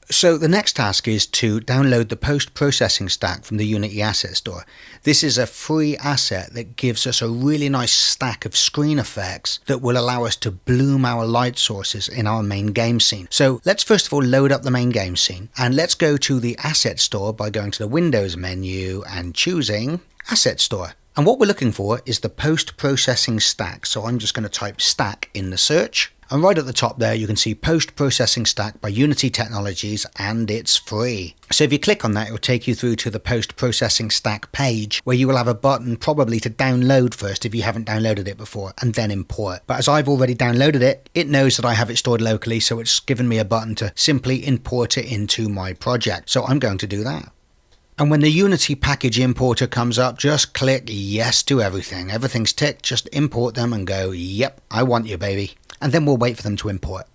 So the next task is to download the post-processing stack from the Unity Asset Store. This is a free asset that gives us a really nice stack of screen effects that will allow us to bloom our light sources in our main game scene. So let's first of all load up the main game scene, and let's go to the Asset Store by going to the Windows menu and choosing Asset Store. And what we're looking for is the post-processing stack. So I'm just going to type stack in the search. And right at the top there, you can see Post-Processing Stack by Unity Technologies, and it's free. So if you click on that, it will take you through to the Post-Processing Stack page, where you will have a button probably to download first if you haven't downloaded it before, and then import. But as I've already downloaded it, it knows that I have it stored locally, so it's given me a button to simply import it into my project. So I'm going to do that. And when the Unity package importer comes up, just click yes to everything. Everything's ticked, just import them and go, yep, I want you, baby. And then we'll wait for them to import.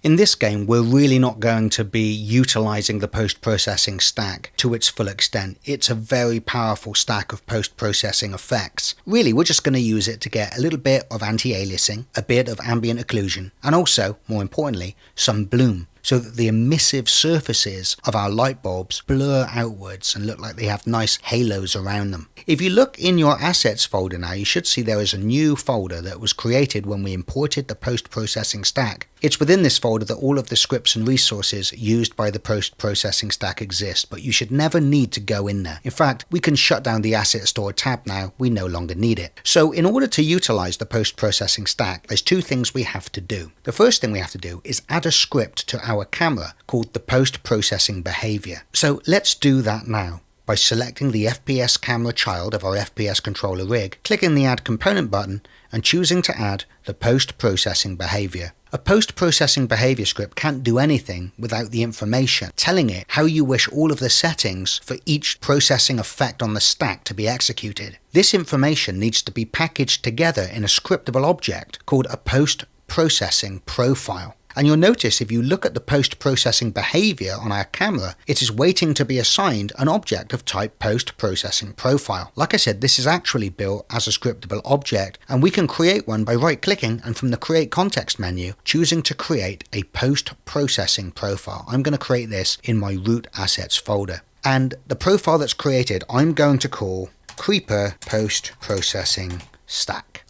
In this game, we're really not going to be utilizing the post-processing stack to its full extent. It's a very powerful stack of post-processing effects. Really, we're just going to use it to get a little bit of anti-aliasing, a bit of ambient occlusion, and also, more importantly, some bloom, so that the emissive surfaces of our light bulbs blur outwards and look like they have nice halos around them. If you look in your assets folder now, you should see there is a new folder that was created when we imported the post-processing stack. It's within this folder that all of the scripts and resources used by the post-processing stack exist, but you should never need to go in there. In fact, we can shut down the asset store tab now. We no longer need it. So in order to utilize the post-processing stack, there's two things we have to do. The first thing we have to do is add a script to our camera called the post-processing behavior. So let's do that now by selecting the FPS camera child of our FPS controller rig, clicking the Add Component button, and choosing to add the post-processing behavior. A post-processing behavior script can't do anything without the information telling it how you wish all of the settings for each processing effect on the stack to be executed. This information needs to be packaged together in a scriptable object called a post-processing profile. And you'll notice if you look at the post-processing behavior on our camera, it is waiting to be assigned an object of type post-processing profile. Like I said, this is actually built as a scriptable object, and we can create one by right-clicking and from the Create Context menu, choosing to create a post-processing profile. I'm going to create this in my root assets folder. And the profile that's created, I'm going to call Creeper Post-Processing Stack,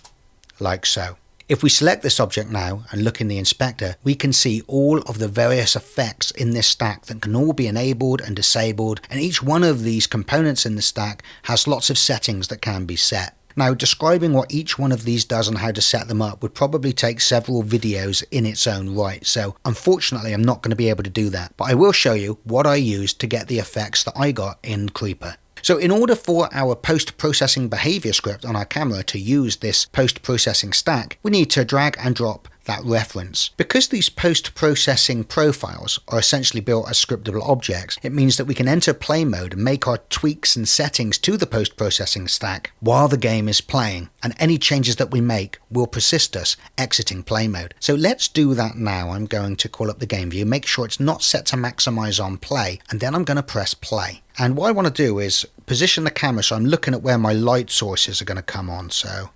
like so. If we select this object now and look in the inspector, we can see all of the various effects in this stack that can all be enabled and disabled, and each one of these components in the stack has lots of settings that can be set. Now, describing what each one of these does and how to set them up would probably take several videos in its own right, so unfortunately I'm not going to be able to do that, but I will show you what I used to get the effects that I got in Creeper. So in order for our post-processing behavior script on our camera to use this post-processing stack, we need to drag and drop that reference. Because these post-processing profiles are essentially built as scriptable objects, it means that we can enter play mode and make our tweaks and settings to the post-processing stack while the game is playing, and any changes that we make will persist us exiting play mode. So let's do that now. I'm going to call up the game view, make sure it's not set to maximize on play, and then I'm going to press play. And what I want to do is position the camera so I'm looking at where my light sources are going to come on, so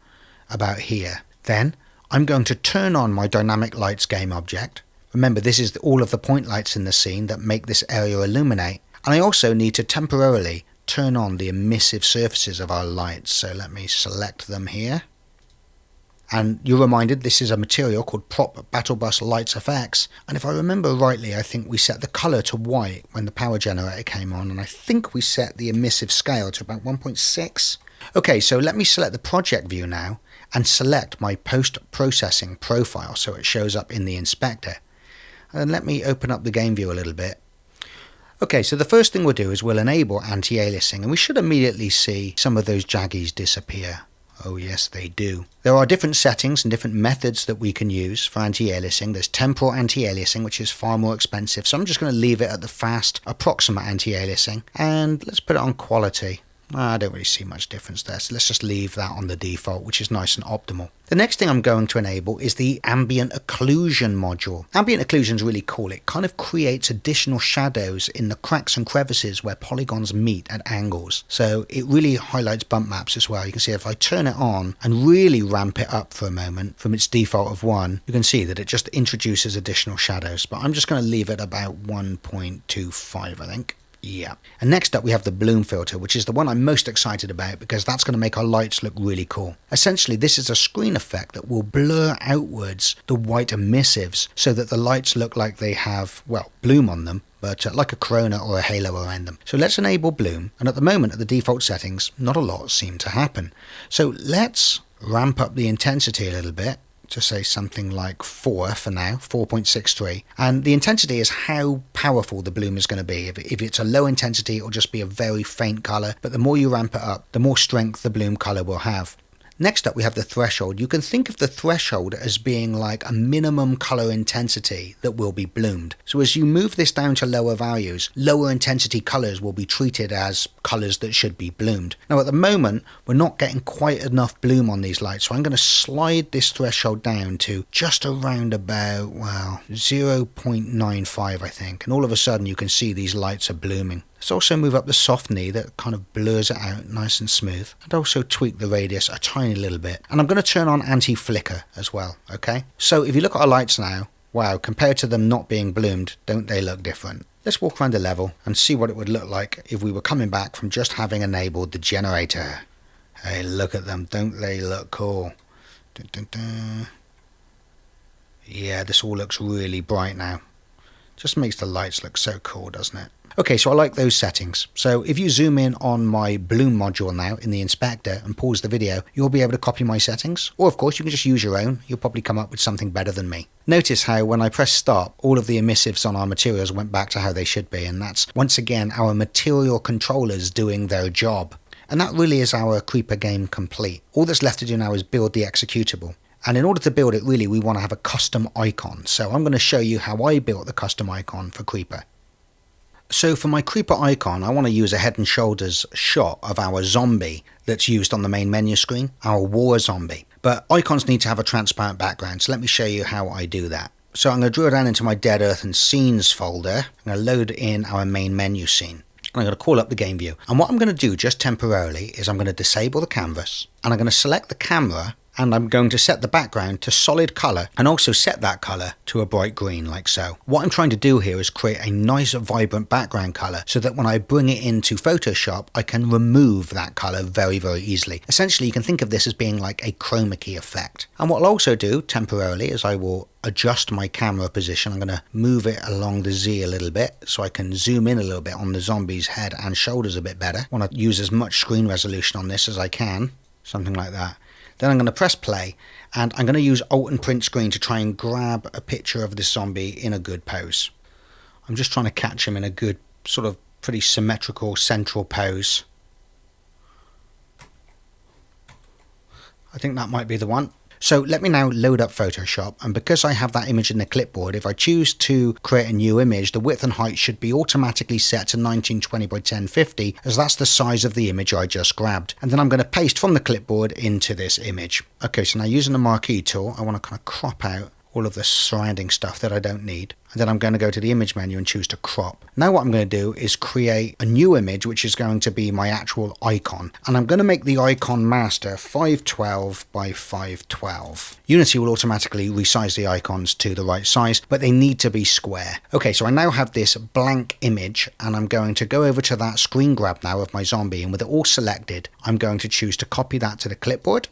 about here. Then I'm going to turn on my dynamic lights game object. Remember, this is all of the point lights in the scene that make this area illuminate. And I also need to temporarily turn on the emissive surfaces of our lights. So let me select them here. And you're reminded this is a material called Prop Battle Bus Lights FX. And if I remember rightly, I think we set the color to white when the power generator came on. And I think we set the emissive scale to about 1.6. Okay, so let me select the project view now and select my post-processing profile so it shows up in the inspector. And let me open up the game view a little bit. Okay, so the first thing we'll do is we'll enable anti-aliasing, and we should immediately see some of those jaggies disappear. Oh yes, they do. There are different settings and different methods that we can use for anti-aliasing. There's temporal anti-aliasing, which is far more expensive, so I'm just going to leave it at the fast approximate anti-aliasing, and let's put it on quality. I don't really see much difference there, so let's just leave that on the default, which is nice and optimal. The next thing I'm going to enable is the ambient occlusion module. Ambient occlusion is really cool. It kind of creates additional shadows in the cracks and crevices where polygons meet at angles. So it really highlights bump maps as well. You can see if I turn it on and really ramp it up for a moment from its default of 1, you can see that it just introduces additional shadows. But I'm just going to leave it about 1.25, I think. Yeah. And next up we have the bloom filter, which is the one I'm most excited about because that's going to make our lights look really cool. Essentially, this is a screen effect that will blur outwards the white emissives so that the lights look like they have, well, bloom on them, but like a corona or a halo around them. So let's enable bloom, and at the moment at the default settings, not a lot seem to happen. So let's ramp up the intensity a little bit to say something like 4 for now, 4.63. And the intensity is how powerful the bloom is going to be. If it's a low intensity, it'll just be a very faint color, but the more you ramp it up, the more strength the bloom color will have. Next up, we have the threshold. You can think of the threshold as being like a minimum color intensity that will be bloomed. So as you move this down to lower values, lower intensity colors will be treated as colors that should be bloomed. Now at the moment, we're not getting quite enough bloom on these lights, so I'm going to slide this threshold down to just around about, well, 0.95 I think. And all of a sudden you can see these lights are blooming. Let's also move up the soft knee that kind of blurs it out nice and smooth, and also tweak the radius a tiny little bit. And I'm going to turn on anti-flicker as well, okay? So if you look at our lights now, wow, compared to them not being bloomed, don't they look different? Let's walk around the level and see what it would look like if we were coming back from just having enabled the generator. Hey, look at them, don't they look cool? Dun, dun, dun. Yeah, this all looks really bright now. Just makes the lights look so cool, doesn't it? Okay, so I like those settings. So if you zoom in on my bloom module now in the inspector and pause the video, you'll be able to copy my settings. Or of course, you can just use your own. You'll probably come up with something better than me. Notice how when I press stop, all of the emissives on our materials went back to how they should be. And that's, once again, our material controllers doing their job. And that really is our Creeper game complete. All that's left to do now is build the executable. And in order to build it, really, we want to have a custom icon. So I'm going to show you how I built the custom icon for Creeper. So for my Creeper icon, I want to use a head and shoulders shot of our zombie that's used on the main menu screen, our war zombie. But icons need to have a transparent background, so let me show you how I do that. So I'm going to drill down into my Dead Earth and Scenes folder. I'm going to load in our main menu scene. And I'm going to call up the game view. And what I'm going to do just temporarily is I'm going to disable the canvas, and I'm going to select the camera, and I'm going to set the background to solid color and also set that color to a bright green like so. What I'm trying to do here is create a nice vibrant background color so that when I bring it into Photoshop, I can remove that color very, very easily. Essentially, you can think of this as being like a chroma key effect. And what I'll also do temporarily is I will adjust my camera position. I'm going to move it along the Z a little bit so I can zoom in a little bit on the zombie's head and shoulders a bit better. I want to use as much screen resolution on this as I can, something like that. Then I'm going to press play, and I'm going to use Alt and Print Screen to try and grab a picture of this zombie in a good pose. I'm just trying to catch him in a good, sort of pretty symmetrical central pose. I think that might be the one. So let me now load up Photoshop, and because I have that image in the clipboard, if I choose to create a new image, the width and height should be automatically set to 1920 by 1050, as that's the size of the image I just grabbed. And then I'm going to paste from the clipboard into this image. Okay, so now using the marquee tool, I want to kind of crop out all of the surrounding stuff that I don't need. And then I'm going to go to the image menu and choose to crop. Now what I'm going to do is create a new image, which is going to be my actual icon. And I'm going to make the icon master 512 by 512. Unity will automatically resize the icons to the right size, but they need to be square. Okay, so I now have this blank image, and I'm going to go over to that screen grab now of my zombie, and with it all selected, I'm going to choose to copy that to the clipboard.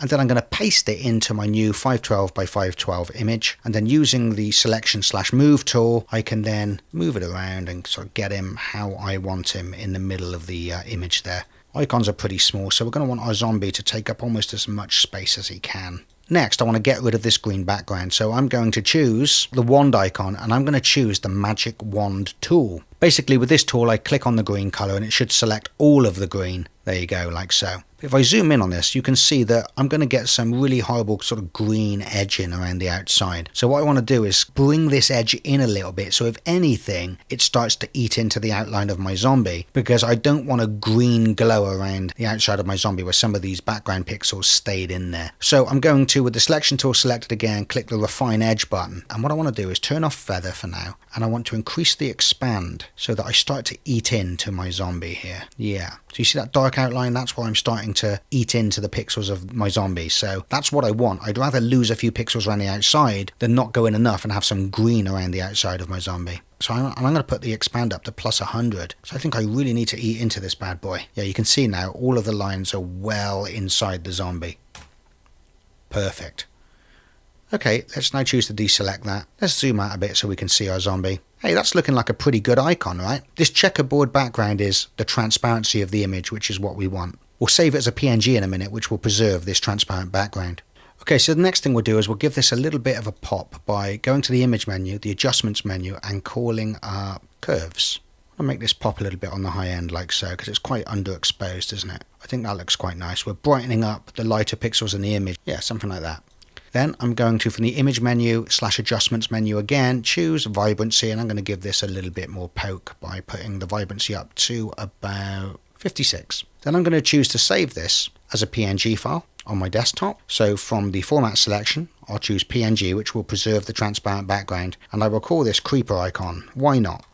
And then I'm going to paste it into my new 512 by 512 image. And then using the selection/move tool, I can then move it around and sort of get him how I want him in the middle of the image there. Icons are pretty small, so we're going to want our zombie to take up almost as much space as he can. Next, I want to get rid of this green background, so I'm going to choose the wand icon, and I'm going to choose the magic wand tool. Basically, with this tool, I click on the green color and it should select all of the green. There you go, like so. If I zoom in on this, you can see that I'm going to get some really horrible sort of green edging around the outside. So what I want to do is bring this edge in a little bit. So if anything, it starts to eat into the outline of my zombie, because I don't want a green glow around the outside of my zombie where some of these background pixels stayed in there. So I'm going to, with the selection tool selected again, click the refine edge button. And what I want to do is turn off feather for now. And I want to increase the expand so that I start to eat into my zombie here. Yeah. So you see that dark outline? That's where I'm starting to eat into the pixels of my zombie. So that's what I want. I'd rather lose a few pixels around the outside than not go in enough and have some green around the outside of my zombie. So I'm going to put the expand up to plus 100. So I think I really need to eat into this bad boy. Yeah, you can see now all of the lines are well inside the zombie. Perfect. Okay, let's now choose to deselect that. Let's zoom out a bit so we can see our zombie. Hey, that's looking like a pretty good icon, right? This checkerboard background is the transparency of the image, which is what we want. We'll save it as a PNG in a minute, which will preserve this transparent background. Okay, so the next thing we'll do is we'll give this a little bit of a pop by going to the image menu, the adjustments menu, and calling up curves. I'll make this pop a little bit on the high end like so, because it's quite underexposed, isn't it? I think that looks quite nice. We're brightening up the lighter pixels in the image. Yeah, something like that. Then I'm going to, from the image menu / adjustments menu again, choose vibrancy, and I'm going to give this a little bit more poke by putting the vibrancy up to about 56. Then I'm going to choose to save this as a PNG file on my desktop. So from the format selection, I'll choose PNG, which will preserve the transparent background, and I will call this creeper icon. Why not?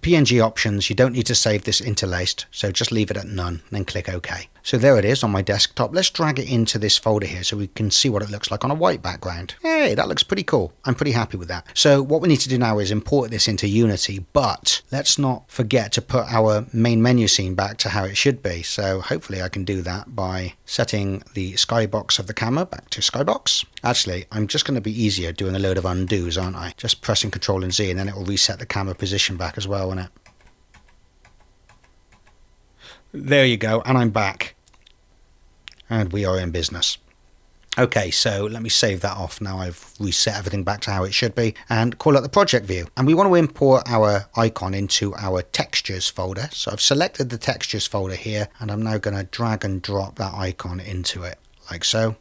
PNG options, you don't need to save this interlaced, so just leave it at none, then click OK. So there it is on my desktop. Let's drag it into this folder here so we can see what it looks like on a white background. Hey, that looks pretty cool. I'm pretty happy with that. So what we need to do now is import this into Unity, but let's not forget to put our main menu scene back to how it should be. So hopefully I can do that by setting the skybox of the camera back to skybox. Actually, I'm just going to be easier doing a load of undos, aren't I? Just pressing Control and Z, and then it will reset the camera position back as well, won't it? There you go, and I'm back. And we are in business. Okay, so let me save that off now I've reset everything back to how it should be, and call out the project view. And we want to import our icon into our textures folder. So I've selected the textures folder here, and I'm now going to drag and drop that icon into it, like so.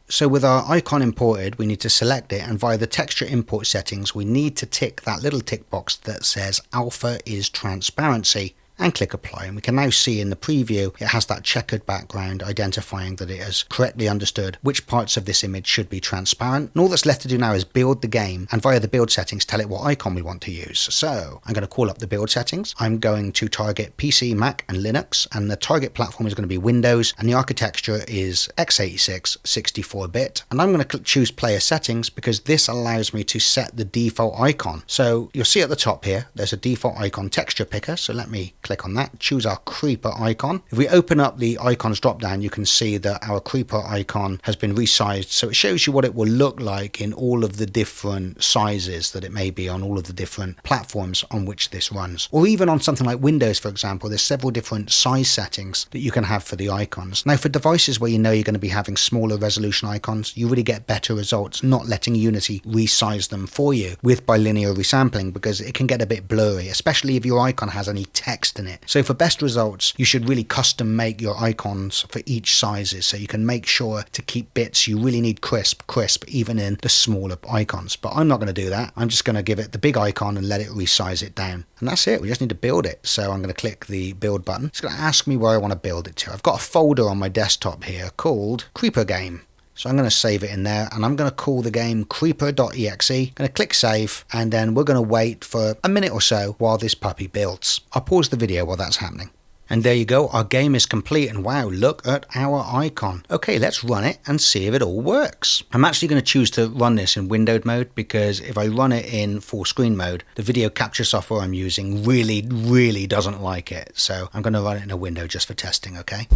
So with our icon imported, we need to select it, and via the texture import settings, we need to tick that little tick box that says alpha is transparency, and click apply. And we can now see in the preview it has that checkered background identifying that it has correctly understood which parts of this image should be transparent. And all that's left to do now is build the game, and via the build settings tell it what icon we want to use. So I'm going to call up the build settings. I'm going to target PC, Mac and Linux, and the target platform is going to be Windows, and the architecture is x86 64-bit. And I'm going to choose player settings because this allows me to set the default icon. So you'll see at the top here there's a default icon texture picker, so let me click on that, choose our creeper icon. If we open up the icons drop down, you can see that our creeper icon has been resized, so it shows you what it will look like in all of the different sizes that it may be on all of the different platforms on which this runs. Or even on something like Windows, for example, there's several different size settings that you can have for the icons. Now for devices where you know you're going to be having smaller resolution icons, you really get better results not letting Unity resize them for you with bilinear resampling, because it can get a bit blurry, especially if your icon has any text in it. So for best results, you should really custom make your icons for each sizes, so you can make sure to keep bits you really need crisp even in the smaller icons. But I'm not going to do that. I'm just going to give it the big icon and let it resize it down. And that's it. We just need to build it. So I'm going to click the build button. It's going to ask me where I want to build it to. I've got a folder on my desktop here called Creeper Game. So I'm going to save it in there, and I'm going to call the game creeper.exe. Going to click save, and then we're going to wait for a minute or so while this puppy builds. I'll pause the video while that's happening. And there you go, our game is complete, and wow, look at our icon. Okay, let's run it and see if it all works. I'm actually going to choose to run this in windowed mode, because if I run it in full screen mode, the video capture software I'm using really doesn't like it. So I'm going to run it in a window just for testing, okay?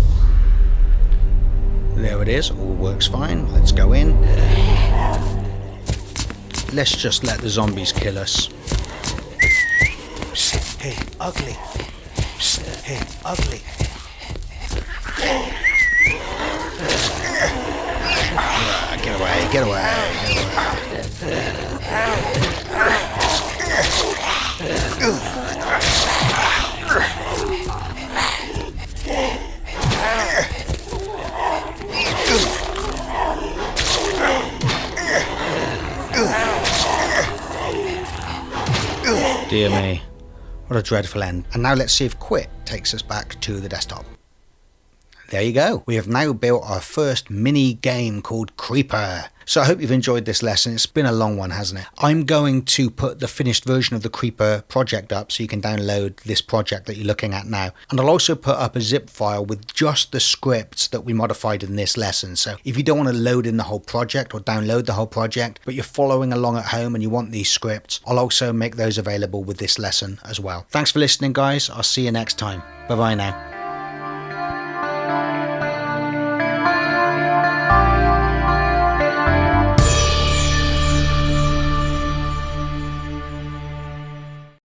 There it is, all works fine. Let's go in. Let's just let the zombies kill us. Psst, hey, ugly. Psst, hey, ugly. Get away, get away, get away. Dear me, what a dreadful end. And now let's see if quit takes us back to the desktop. There you go. We have now built our first mini game called Creeper. So I hope you've enjoyed this lesson. It's been a long one, hasn't it? I'm going to put the finished version of the Creeper project up so you can download this project that you're looking at now. And I'll also put up a zip file with just the scripts that we modified in this lesson. So if you don't want to load in the whole project or download the whole project, but you're following along at home and you want these scripts, I'll also make those available with this lesson as well. Thanks for listening, guys. I'll see you next time. Bye-bye now.